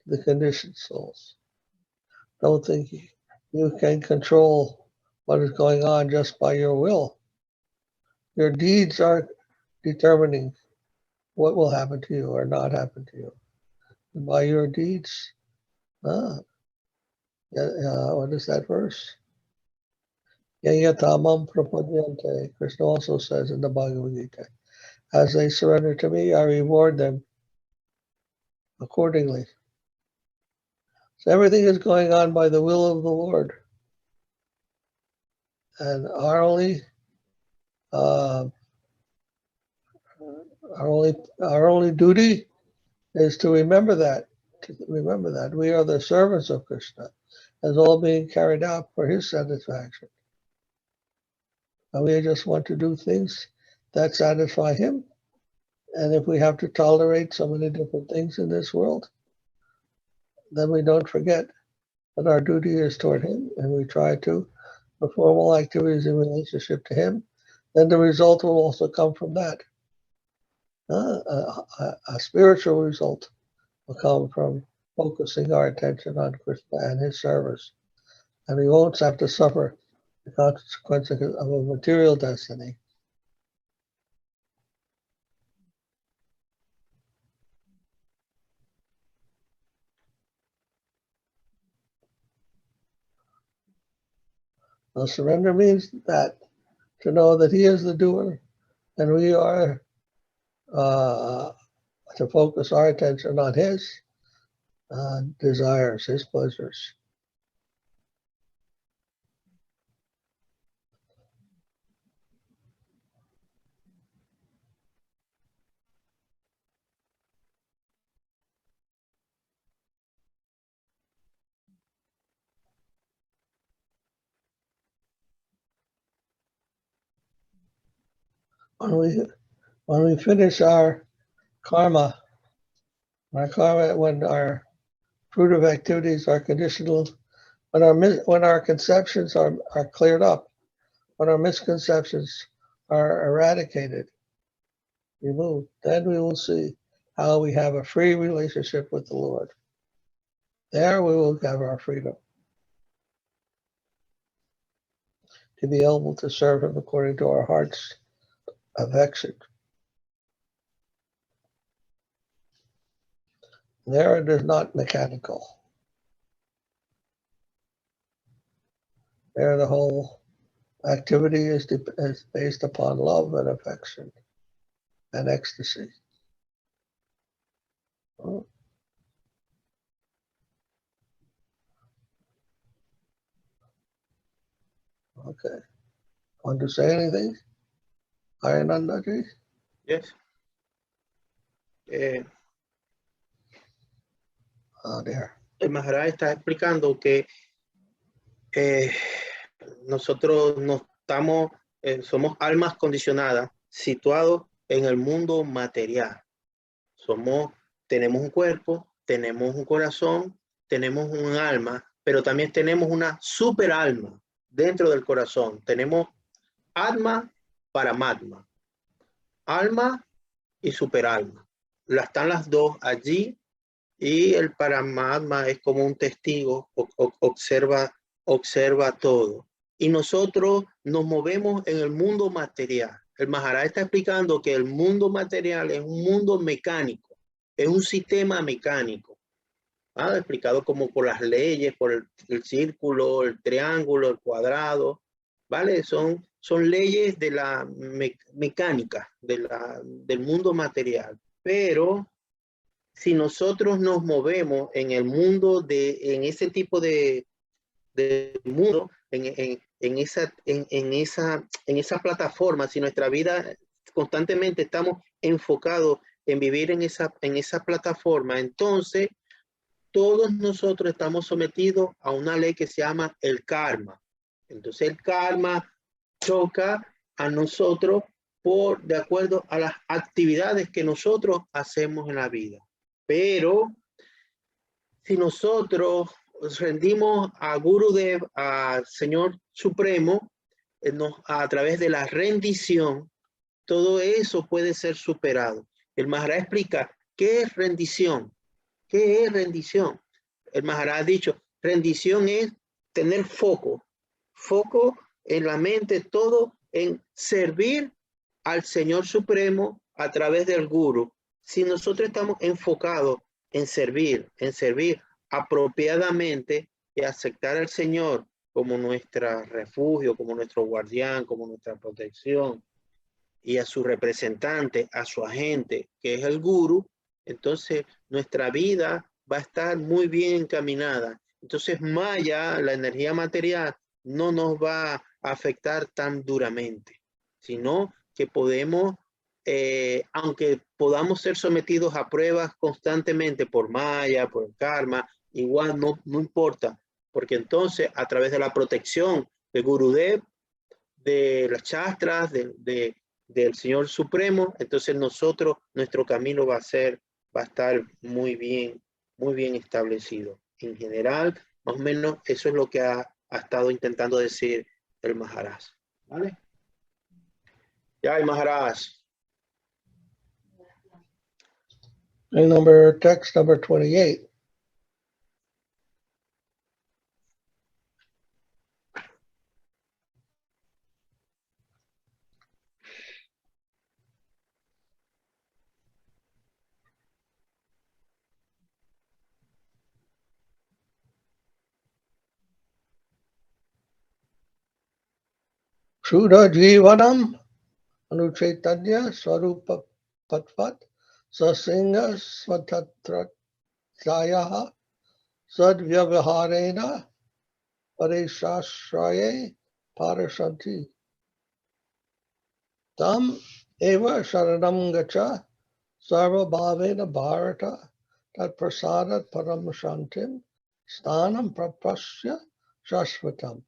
the conditioned souls. Don't think you can control what is going on just by your will. Your deeds are determining what will happen to you or not happen to you. And by your deeds, what is that verse? Yayatamam prapadyante. Krishna also says in the Bhagavad-gita, as they surrender to me, I reward them accordingly. So everything is going on by the will of the Lord. And our only duty is to remember that. We are the servants of Krishna, as all being carried out for his satisfaction. And we just want to do things that satisfy him. And if we have to tolerate so many different things in this world, then we don't forget that our duty is toward him, and we try to perform all activities in relationship to him. Then the result will also come from that. A spiritual result will come from focusing our attention on Krishna and his service. And we won't have to suffer the consequences of a material destiny. So surrender means that, to know that he is the doer, and we are to focus our attention on his desires, his pleasures. When we finish our karma, when our fruitive activities are conditional, when our conceptions are cleared up, when our misconceptions are eradicated, removed, then we will see how we have a free relationship with the Lord. There we will have our freedom to be able to serve him according to our heart's affection. There it is not mechanical. There the whole activity is based upon love and affection and ecstasy. Oh. Okay. Want to say anything? Ayanandaji? Yes. There. El Maharaja está explicando que nosotros no estamos, somos almas condicionadas situados en el mundo material. Tenemos un cuerpo, tenemos un corazón, tenemos un alma, pero también tenemos una super alma dentro del corazón. Tenemos alma para magma, alma y super alma. Están las dos allí y el Paramatma es como un testigo, observa todo. Y nosotros nos movemos en el mundo material. El Maharaja está explicando que el mundo material es un mundo mecánico, es un sistema mecánico. Explicado como por las leyes, por el círculo, el triángulo, el cuadrado, ¿vale? Son leyes de la mecánica, del mundo material. Pero si nosotros nos movemos en el mundo, en ese tipo de mundo, en esa plataforma, si nuestra vida constantemente estamos enfocados en vivir en esa plataforma, entonces todos nosotros estamos sometidos a una ley que se llama el karma. Entonces el karma choca a nosotros de acuerdo a las actividades que nosotros hacemos en la vida. Pero si nosotros rendimos a Gurudev, al Señor Supremo, a través de la rendición, todo eso puede ser superado. El Maharaja explica qué es rendición. ¿Qué es rendición? El Maharaja ha dicho, rendición es tener foco en la mente, todo en servir al Señor Supremo a través del Guru. Si nosotros estamos enfocados en servir apropiadamente y aceptar al Señor como nuestro refugio, como nuestro guardián, como nuestra protección, y a su representante, a su agente, que es el Guru, entonces nuestra vida va a estar muy bien encaminada. Entonces Maya, la energía material, no nos va a afectar tan duramente, sino que podemos, aunque podamos ser sometidos a pruebas constantemente por Maya, por el karma, igual no importa, porque entonces a través de la protección de Gurudev, de las chastras, del Señor Supremo, entonces nuestro camino va a estar muy bien establecido. En general, más o menos, eso es lo que ha estado intentando decir el Maharaj. ¿Vale? Ya, el Maharaj. Text number 28. Shuddha Jivanam Anuchaitanya Swarupa Patvat Sasinga Swatatrayaha Sadvyaviharena Parishashraye Parashanti Tam Eva Sharanam Gacha Sarva Bhavena Bharata Tat Prasadat Param Shantim Sthanam Prapasya Shashvatam.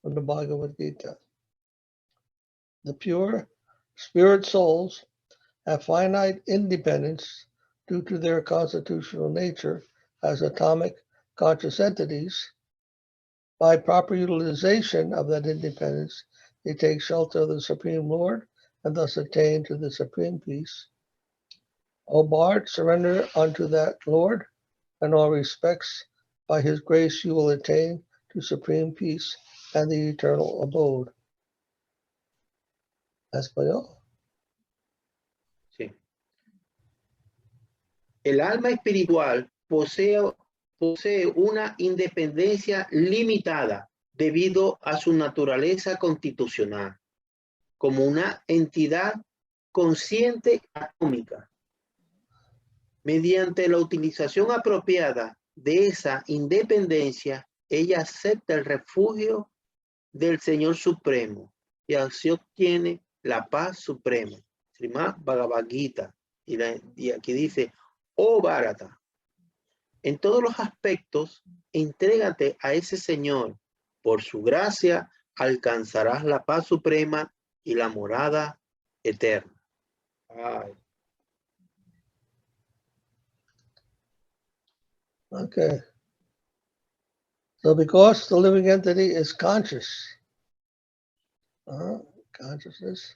From the Bhagavad-gita. The pure spirit souls have finite independence due to their constitutional nature as atomic conscious entities. By proper utilization of that independence, they take shelter of the Supreme Lord and thus attain to the supreme peace. O Bard, surrender unto that Lord in all respects. By his grace you will attain to supreme peace and the eternal abode. Español. Sí. El alma espiritual posee una independencia limitada debido a su naturaleza constitucional, como una entidad consciente atómica. Mediante la utilización apropiada de esa independencia, ella acepta el refugio del Señor Supremo y así obtiene la paz suprema. Srimad Bhagavad-gita. Y aquí dice, oh Bharata, en todos los aspectos, entrégate a ese Señor. Por su gracia, alcanzarás la paz suprema y la morada eterna. Ay. Okay. So because the living entity is conscious, consciousness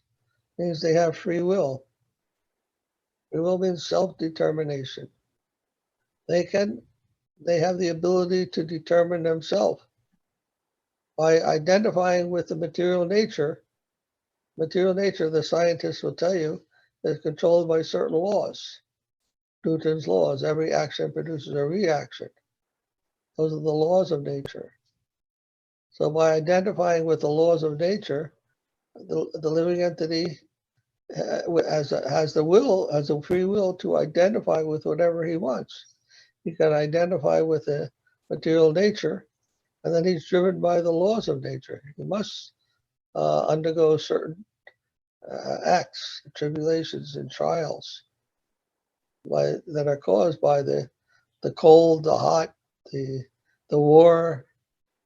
means they have free will. Free will means self-determination. They have the ability to determine themselves by identifying with the material nature. Material nature, the scientists will tell you, is controlled by certain laws. Newton's laws, every action produces a reaction. Those are the laws of nature. So by identifying with the laws of nature, the living entity has the will, has a free will to identify with whatever he wants. He can identify with the material nature, and then he's driven by the laws of nature. He must undergo certain acts, tribulations, and trials that are caused by the cold, the hot, the war,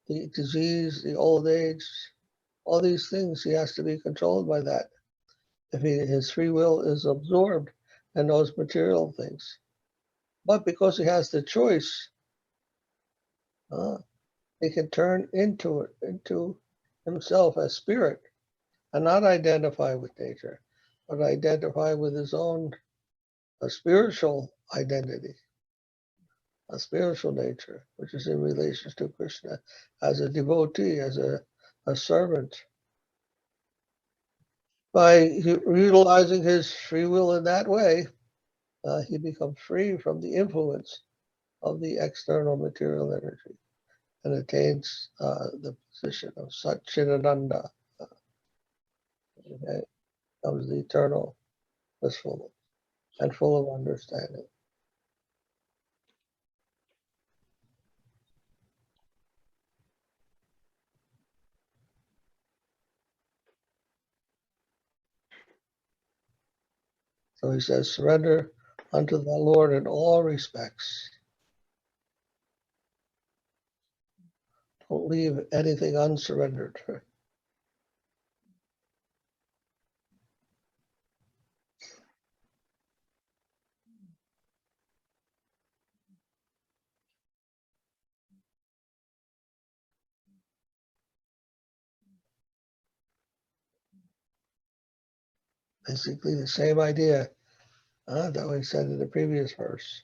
the disease, the old age, all these things. He has to be controlled by that. If his free will is absorbed in those material things. But because he has the choice, he can turn into himself as spirit and not identify with nature, but identify with his own spiritual identity, a spiritual nature, which is in relation to Krishna as a devotee, as a servant. By utilizing his free will in that way, he becomes free from the influence of the external material energy and attains the position of sat-cit-ananda, becomes the eternal, blissful, and full of understanding. So he says, surrender unto the Lord in all respects. Don't leave anything unsurrendered. Basically the same idea that we said in the previous verse.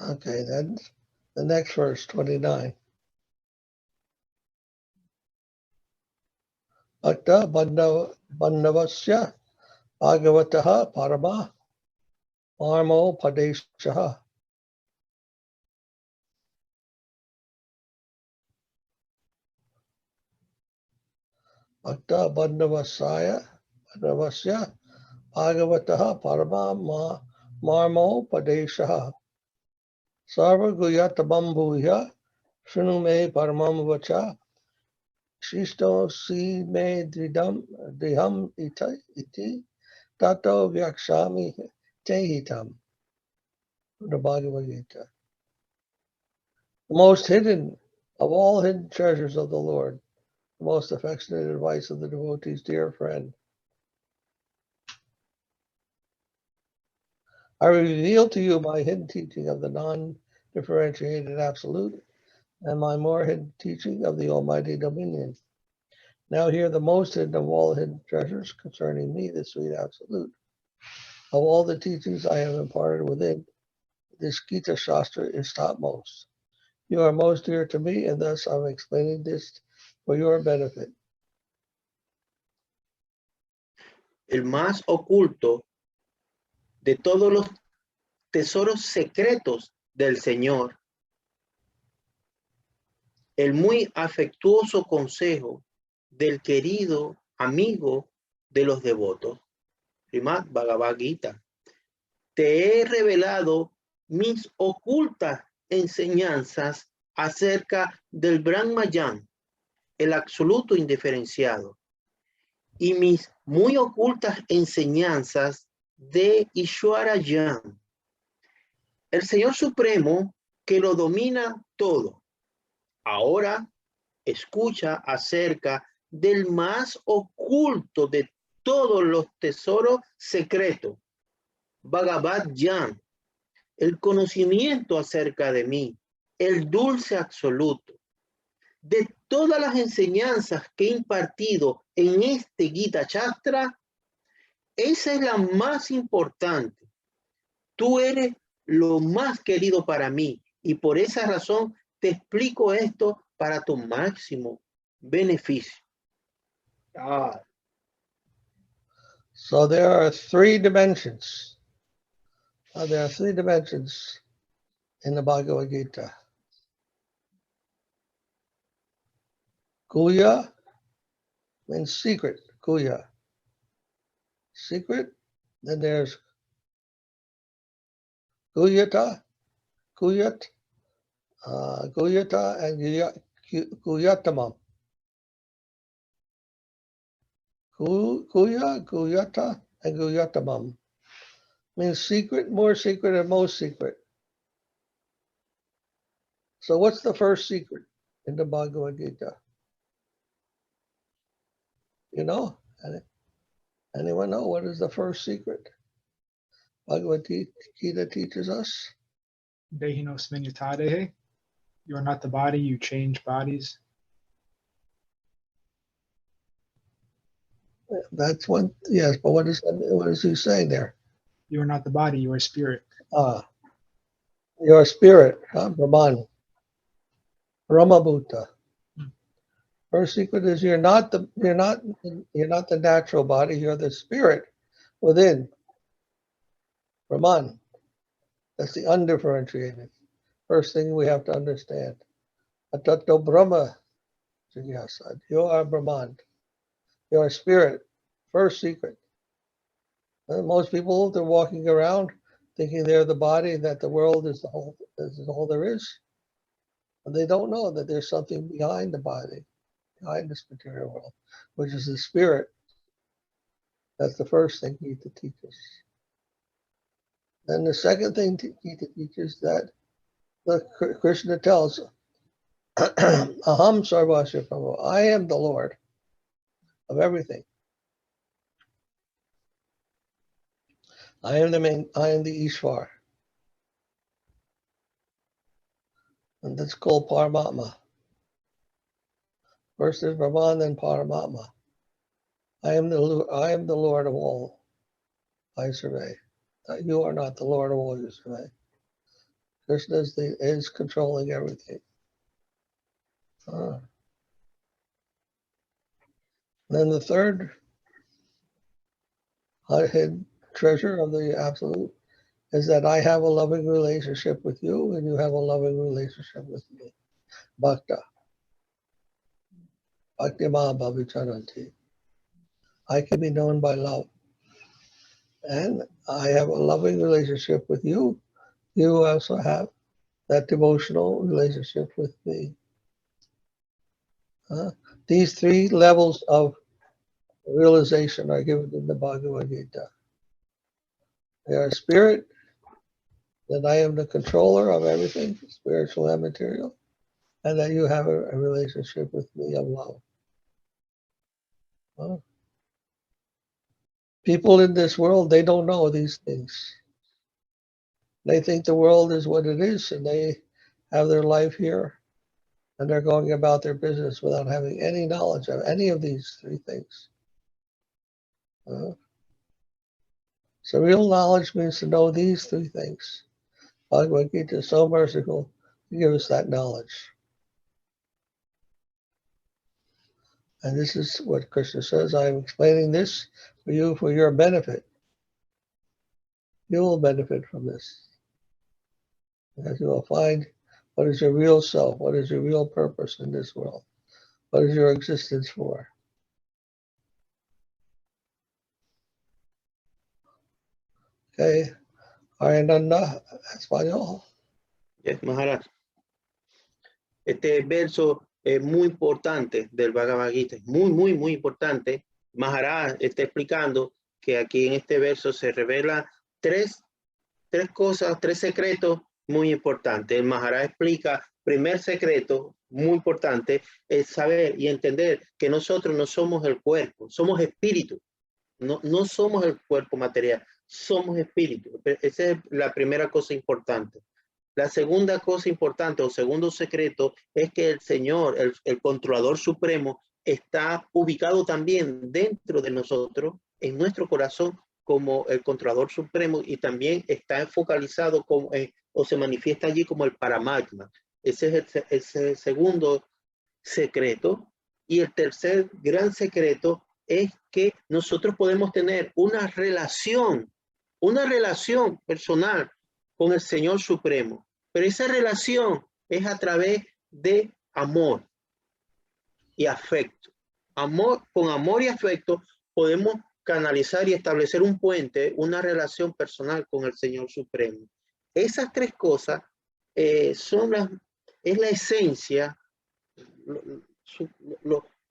Okay, then the next verse, 29. Bhakta Bandhavasya Bhagavataha Parama Marmo Padeshaha. Bhakta Bandhavasya Bhagavataha Parama Marmo Padeshaha. Sarva Guyatabam Bhuya Shunu me Paramam Vacha Shisto si me diham iti tato vyakshami tehitam. The Bhagavad-gita. The most hidden of all hidden treasures of the Lord, the most affectionate advice of the devotee's dear friend. I reveal to you my hidden teaching of the non-differentiated absolute and my more hidden teaching of the almighty dominion. Now hear the most hidden of all hidden treasures concerning me, the sweet absolute. Of all the teachings I have imparted within, this Gita Shastra is topmost. You are most dear to me, and thus I'm explaining this for your benefit. El más oculto de todos los tesoros secretos del Señor el muy afectuoso consejo del querido amigo de los devotos. Srimad Bhagavad-gita. Te he revelado mis ocultas enseñanzas acerca del Brahmayan, el absoluto indiferenciado, y mis muy ocultas enseñanzas de Ishwarayan, el Señor Supremo que lo domina todo. Ahora escucha acerca del más oculto de todos los tesoros secretos, Bhagavad-gita, el conocimiento acerca de mí, el dulce absoluto. De todas las enseñanzas que he impartido en este Gita Shastra, esa es la más importante. Tú eres lo más querido para mí y por esa razón te explico esto para tu máximo beneficio. Ah, So there are three dimensions. There are three dimensions in the Bhagavad Gita. Guhya means secret, Guhya. Secret. Then there's Guhyata, Guhyat, Guhyata, and Guyyatamam. Guhya, Guhyata, and Guyyatamam means secret, more secret, and most secret. So what's the first secret in the Bhagavad Gita? You know? Anyone know what is the first secret? Bhagavad-gita teaches us. Dehinos minyatadehe. You are not the body, you change bodies. That's one, yes, but what is he saying there? You are not the body, you are spirit. Your spirit, Brahman, Brahmabhuta. First secret is you're not the natural body, you're the spirit within. Brahman. That's the undifferentiated. First thing we have to understand. Atato Brahma Jigyasa. You are Brahman. You are spirit. First secret. And most people, they're walking around thinking they're the body and that the world is all there is. And they don't know that there's something behind the body, behind this material world, which is the spirit. That's the first thing Gita teaches. Then the second thing Gita teaches that Krishna tells, Aham Sarvasya Prabhu, I am the Lord of everything. I am the Ishvar. And that's called Paramatma. First is Brahman, then Paramatma. I am the Lord of all I survey. You are not the Lord of all you survey. Krishna is controlling everything. Then the third hidden treasure of the Absolute is that I have a loving relationship with you and you have a loving relationship with me. Bhakta. Bhakti Mahabhavicharanti. I can be known by love. And I have a loving relationship with you. You also have that devotional relationship with me. These three levels of realization are given in the Bhagavad-gita. They are spirit, that I am the controller of everything, spiritual and material, and that you have a relationship with me of love. People in this world, they don't know these things. They think the world is what it is, and they have their life here, and they're going about their business without having any knowledge of any of these three things. So real knowledge means to know these three things. Bhagavad Gita is so merciful to give us that knowledge. And this is what Krishna says, I am explaining this for you for your benefit. You will benefit from this. As you will find What is your real self? What is your real purpose in this world? What is your existence for? Okay. Ananda, español. Yes, Maharaj. Este verso es muy importante del Bhagavad-gita, muy importante. Maharaj está explicando que aquí en este verso se revela tres cosas, tres secretos muy importantes. El Maharaja explica, primer secreto muy importante, es saber y entender que nosotros no somos el cuerpo, somos espíritu. No somos el cuerpo material, somos espíritu. Esa es la primera cosa importante. La segunda cosa importante o segundo secreto es que el Señor, el controlador supremo, está ubicado también dentro de nosotros, en nuestro corazón, como el controlador supremo, y también está focalizado como, o se manifiesta allí como el Paramatma. Ese es el segundo secreto. Y el tercer gran secreto es que nosotros podemos tener una relación personal con el Señor Supremo. Pero esa relación es a través de amor y afecto. Con amor y afecto podemos canalizar y establecer un puente, una relación personal con el Señor Supremo. Esas tres cosas es la esencia,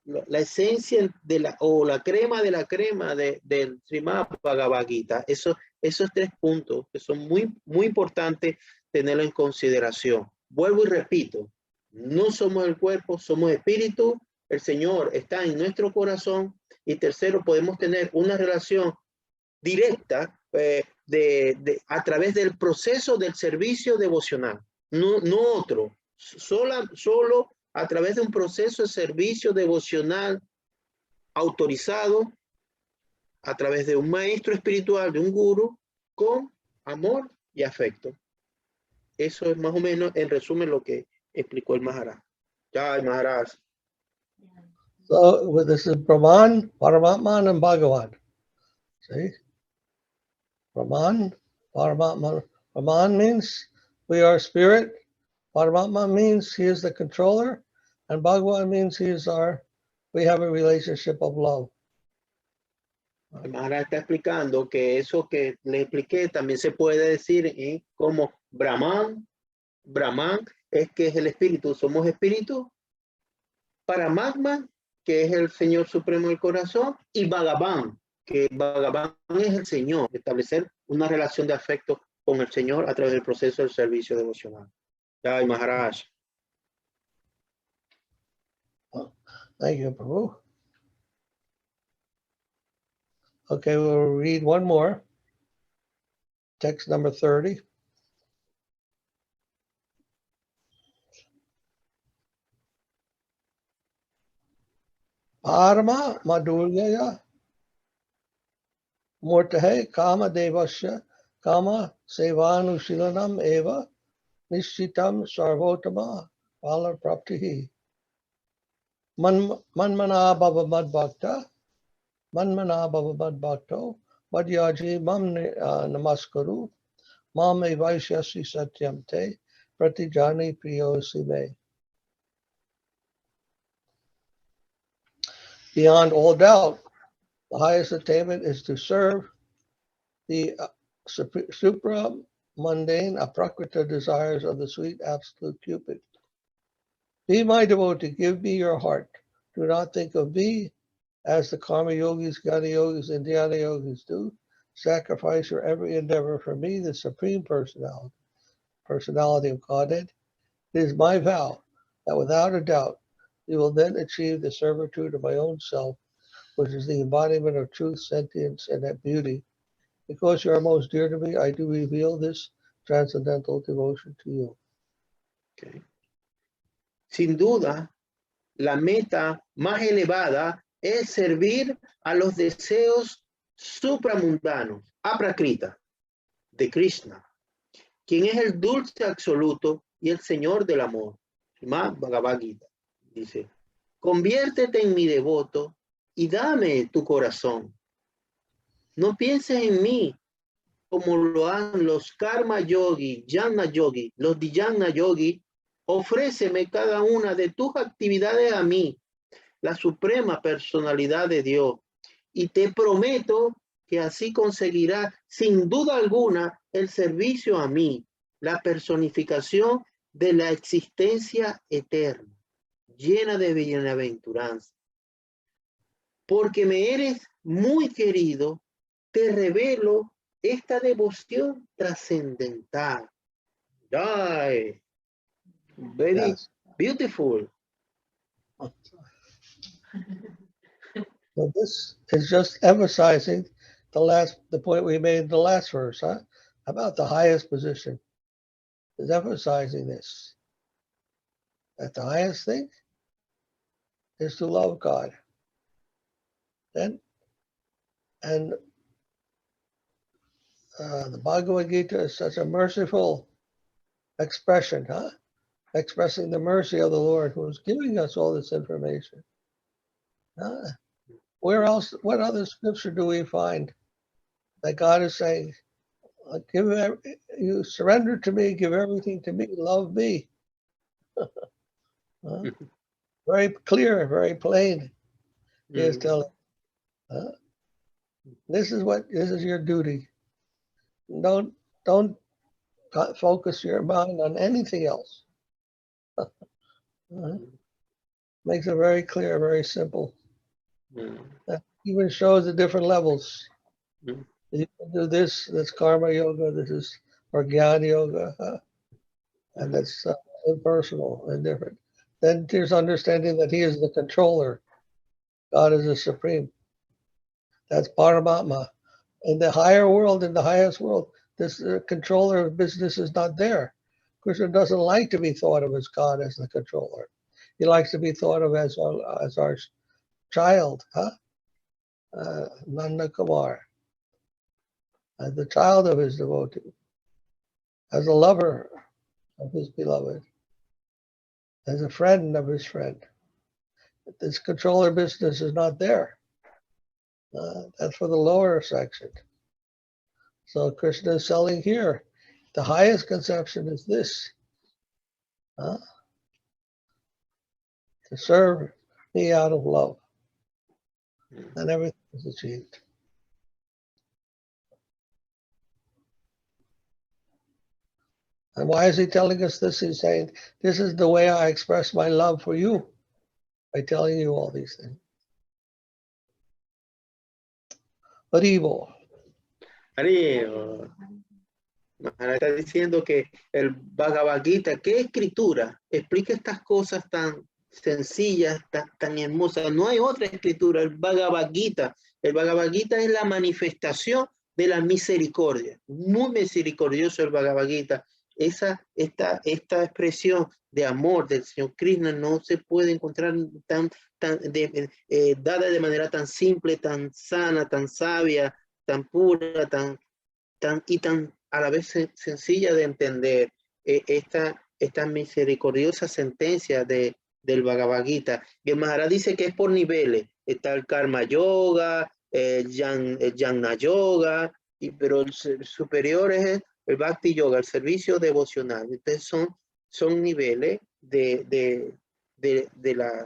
la esencia o la crema de la crema del Srimad Bhagavad-gita. Esos tres puntos que son muy importantes tenerlo en consideración. Vuelvo y repito, no somos el cuerpo, somos espíritu, el Señor está en nuestro corazón, y tercero, podemos tener una relación directa a través del proceso del servicio devocional, no otro, solo a través de un proceso de servicio devocional autorizado a través de un maestro espiritual, de un gurú, con amor y afecto. Eso es más o menos, en resumen, lo que explicó el Maharaj. Jai Maharaj. So this is Brahman, Paramatman, and Bhagavan. See? Brahman, Paramatman. Brahman means we are spirit. Paramatman means he is the controller. And Bhagavan means we have a relationship of love. El Maharaj está explicando que eso que le expliqué también se puede decir como Brahman es que es el espíritu, somos espíritu. Paramatma, que es el Señor Supremo del corazón, y Bhagavan, que Bhagavan es el Señor, establecer una relación de afecto con el Señor a través del proceso del servicio devocional. Jai Maharaj. Thank you, Prabhu. Okay, we'll read one more. Text number 30. Parama Madhuryaya Murtahe Kama Devasya Kama Sevanushilanam Eva Nishitam Sarvotama Phala Praptihi Manmana Bhava Mad Bhakta Manmana Bhava Mad Bhakto Madhyaji Mam Namaskaru Mam Evaishyasi Satyam Te Pratijani Priyosi Me. Beyond all doubt, the highest attainment is to serve the supra-mundane aprakrita desires of the sweet absolute Cupid. Be my devotee, give me your heart. Do not think of me as the karma yogis, jnana yogis, and dhyana yogis do. Sacrifice your every endeavor for me, the supreme personality of Godhead. It is my vow that without a doubt, you will then achieve the servitude of my own self, which is the embodiment of truth, sentience, and beauty. Because you are most dear to me, I do reveal this transcendental devotion to you. Okay. Sin duda, la meta más elevada es servir a los deseos supramundanos, aprakrita, de Krishna, quien es el dulce absoluto y el Señor del amor. Bhagavad-gita dice, conviértete en mi devoto y dame tu corazón. No pienses en mí como lo hacen los karma yogi, jnana yogi, los dhyana yogi ofréceme cada una de tus actividades a mí, la suprema personalidad de Dios, y te prometo que así conseguirás sin duda alguna el servicio a mí, la personificación de la existencia eterna, llena de bienaventuranza. Porque me eres muy querido, te revelo esta devoción trascendental. Ay, very Yes. beautiful. So this is just emphasizing the point we made in the last verse, huh? About the highest position. Is emphasizing this. That the highest thing is to love God. And the Bhagavad-gita is such a merciful expression, huh? Expressing the mercy of the Lord who is giving us all this information. Where else, what other scripture do we find that God is saying, you surrender to me, give everything to me, love me? Very clear, very plain. He is telling, this is your duty. Don't focus your mind on anything else. Makes it very clear, very simple. That even shows the different levels. You can do this, that's karma yoga, this is jnana yoga, and that's impersonal and different. Then there's understanding that he is the controller. God is the supreme. That's Paramatma. In the higher world, in the highest world, this controller of business is not there. Krishna doesn't like to be thought of as God, as the controller. He likes to be thought of as our child, Nanda Kumar, as the child of his devotee, as a lover of his beloved, as a friend of his friend. This controller business is not there. That's for the lower section. So Krishna is selling here. The highest conception is this. To serve me out of love. And everything is achieved. And why is he telling us this? He's saying, this is the way I express my love for you, by telling you all these things. But evil. Maharaja está diciendo que el Bhagavad-gita, ¿qué escritura explica estas cosas tan sencillas, tan hermosas? No hay otra escritura, el Bhagavad-gita. El Bhagavad-gita es la manifestación de la misericordia. Muy misericordioso el Bhagavad-gita. Esta expresión de amor del Señor Krishna no se puede encontrar dada de manera tan simple, tan sana, tan sabia, tan pura, tan a la vez sencilla de entender. Esta misericordiosa sentencia del Bhagavad-gita. Y el Maharaja dice que es por niveles. Está el karma yoga, el jnana yoga, pero el superior es el Bhakti Yoga, el servicio devocional. Entonces son niveles de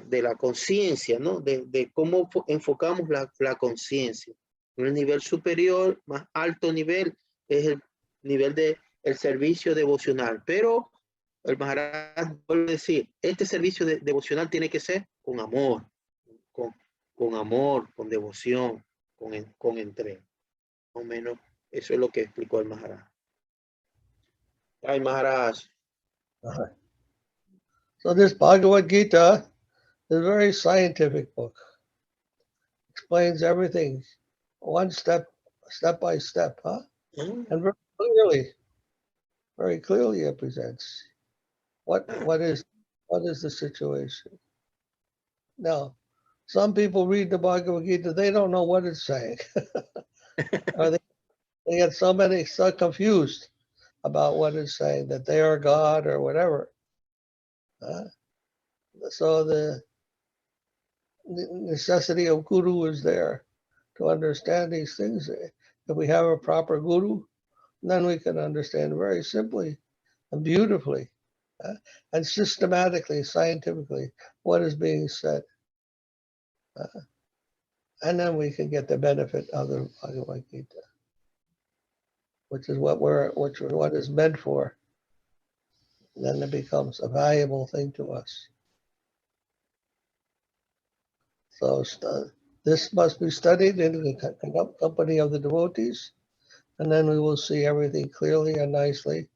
la conciencia, ¿no? De cómo enfocamos la conciencia. El nivel superior, más alto nivel, es el nivel del servicio devocional. Pero el Maharaja vuelve a decir, este servicio devocional tiene que ser con amor, con amor, con devoción, con entrega. Más o menos eso es lo que explicó el Maharaja. Ay, Maharaj. So this Bhagavad-gita is a very scientific book. Explains everything, one step by step, and very clearly it presents what is the situation. Now, some people read the Bhagavad-gita, they don't know what it's saying. Or they get so confused about what it's saying, that they are God or whatever. So the necessity of guru is there to understand these things. If we have a proper guru, then we can understand very simply and beautifully and systematically, scientifically, what is being said. And then we can get the benefit of the Bhagavad-gita, which is what is meant for. Then it becomes a valuable thing to us. So this must be studied in the company of the devotees, and then we will see everything clearly and nicely,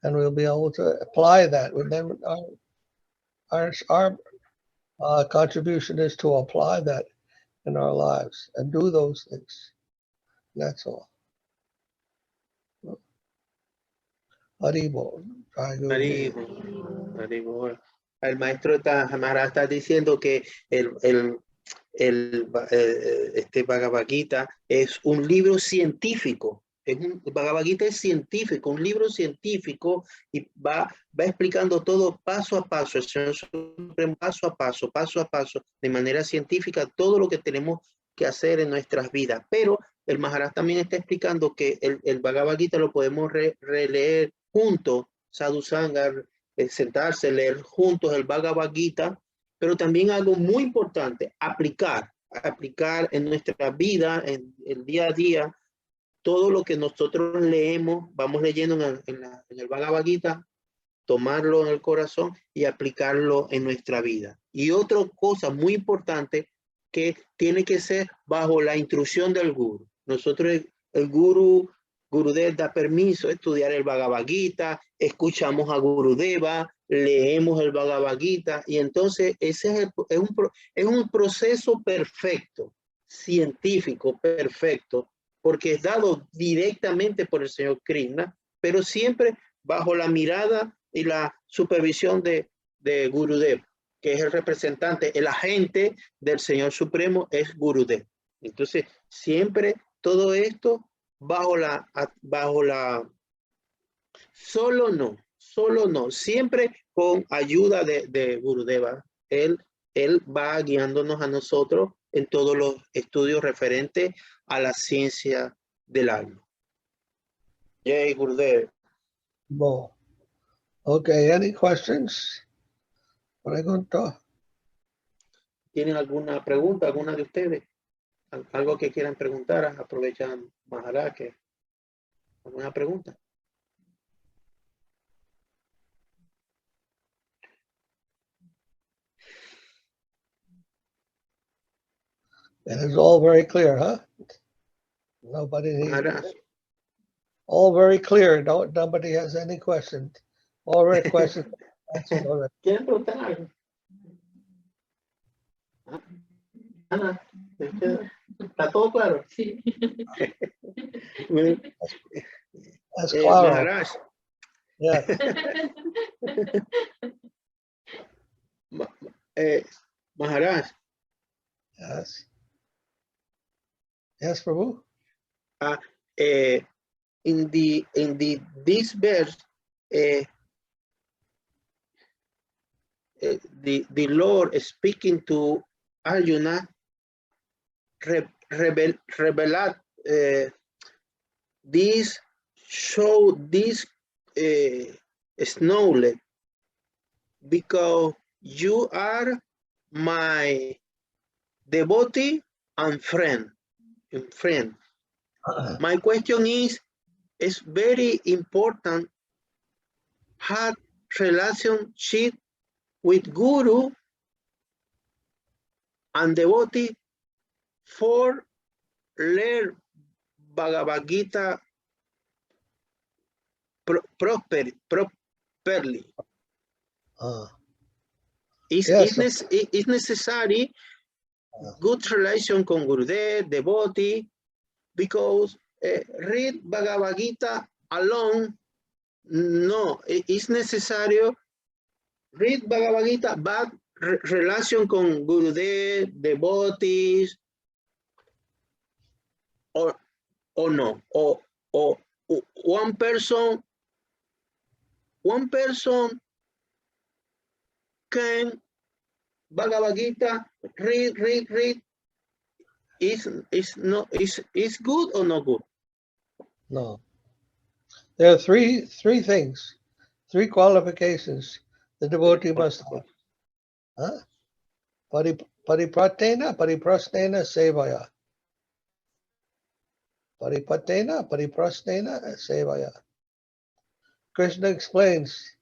and we'll be able to apply that. And then our contribution is to apply that in our lives and do those things. That's all. Haribol. El maestro Maharaja está diciendo que este Bhagavad-gita es un libro científico. Bhagavad-gita es científico, un libro científico, y va explicando todo paso a paso, el Señor Supremo, paso a paso, de manera científica, todo lo que tenemos que hacer en nuestras vidas. Pero el Maharaja también está explicando que el Bhagavad-gita lo podemos releer juntos, Sadhu-Sanga, sentarse, leer juntos el Bhagavad-gita, pero también algo muy importante, aplicar en nuestra vida, en el día a día, todo lo que nosotros leemos, vamos leyendo en el Bhagavad-gita, tomarlo en el corazón y aplicarlo en nuestra vida. Y otra cosa muy importante, que tiene que ser bajo la instrucción del guru. Nosotros, el Gurudev da permiso de estudiar el Bhagavad-gita, escuchamos a Gurudeva, leemos el Bhagavad-gita, y entonces ese es un proceso perfecto, científico perfecto, porque es dado directamente por el Señor Krishna, pero siempre bajo la mirada y la supervisión de Gurudev, que es el representante, el agente del Señor Supremo es Gurudev. Entonces, siempre todo esto solo no, siempre con ayuda de Gurudeva. Él va guiándonos a nosotros en todos los estudios referentes a la ciencia del alma. Jai Gurudev. Well, okay, any questions? Pregunta. ¿Tienen alguna pregunta, alguna de ustedes? ¿Algo que quieran preguntar? Aprovechan Maharaja. ¿Alguna pregunta? It is all very clear, huh? Nobody needs. Maharaj. All very clear. Nobody has any questions. All very questions. ¿Quieren preguntar algo? Ana, ¿está todo claro? Sí. That's claro. Maharaj. Yeah. Maharaj. Yes. Yes, Prabhu. In this verse, the Lord is speaking to Arjuna, revelat this knowledge, because you are my devotee and friend. My question is, it's very important have relationship with Guru and devotee for learn Bhagavad-gita properly. It's necessary good relation con Gurudev, devotee, because read Bhagavad-gita alone, no, it's necessary read Bhagavad-gita, but relation con Gurudev, devotees, or no, or one person can Bhagavad-gita read is good or not good? No. There are three things, three qualifications The devotee must have. Huh? Paripratena, pariprasnena, sevaya. Paripatena, pariprasnena, sevaya. Krishna explains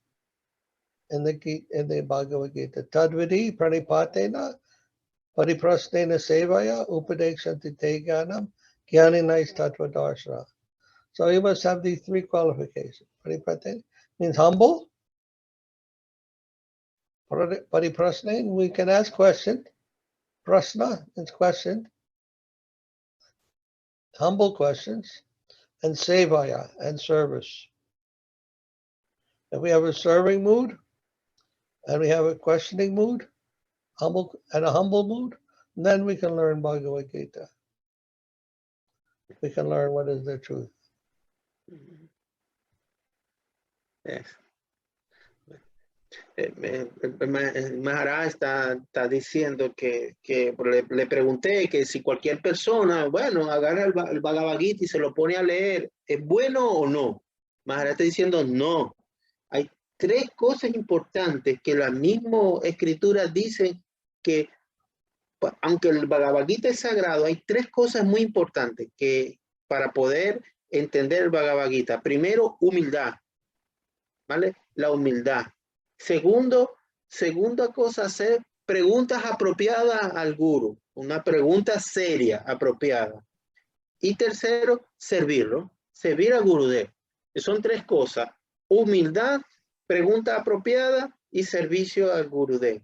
in the Bhagavad-gita, Tadvidi pranipatena pariprasnena sevaya upadekshanti te jnanam jnaninais tattva darshana. So you must have these three qualifications. Paripratena means humble. Pariprasnena, we can ask questions. Prasna is question. Humble questions. And sevaya, and service. If we have a serving mood, and we have a questioning mood, humble and a humble mood, then we can learn Bhagavad-gita. We can learn what is the truth. Yes. Maharaja está diciendo que le pregunté que si cualquier persona, bueno, agarra el Bhagavad-gita y se lo pone a leer, ¿es bueno o no? Maharaja está diciendo no. Hay tres cosas importantes que la misma escritura dice que, aunque el Bhagavad-gita es sagrado, hay tres cosas muy importantes que para poder entender el Bhagavad-gita. Primero, humildad, ¿vale? La humildad. Segunda cosa, hacer preguntas apropiadas al guru, una pregunta seria, apropiada. Y tercero, servirlo, servir al gurudev. Son tres cosas: humildad, pregunta apropiada y servicio al gurudev.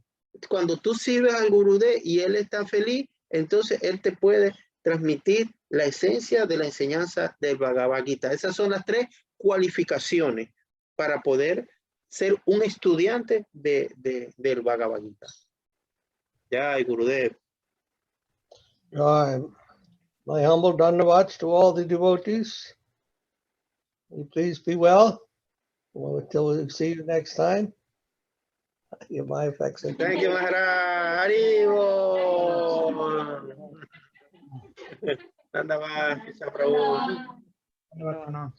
Cuando tú sirves al gurudev y él está feliz, entonces él te puede transmitir la esencia de la enseñanza del Bhagavad-gita. Esas son las tres cualificaciones para poder ser un estudiante del Bhagavad-gita. Jai Gurudev. My humble dandavats to all the devotees. Please be well. Until we see you next time. My affection. Thank you, Maharaj. Haribo. Dandavad, Prabhu. No.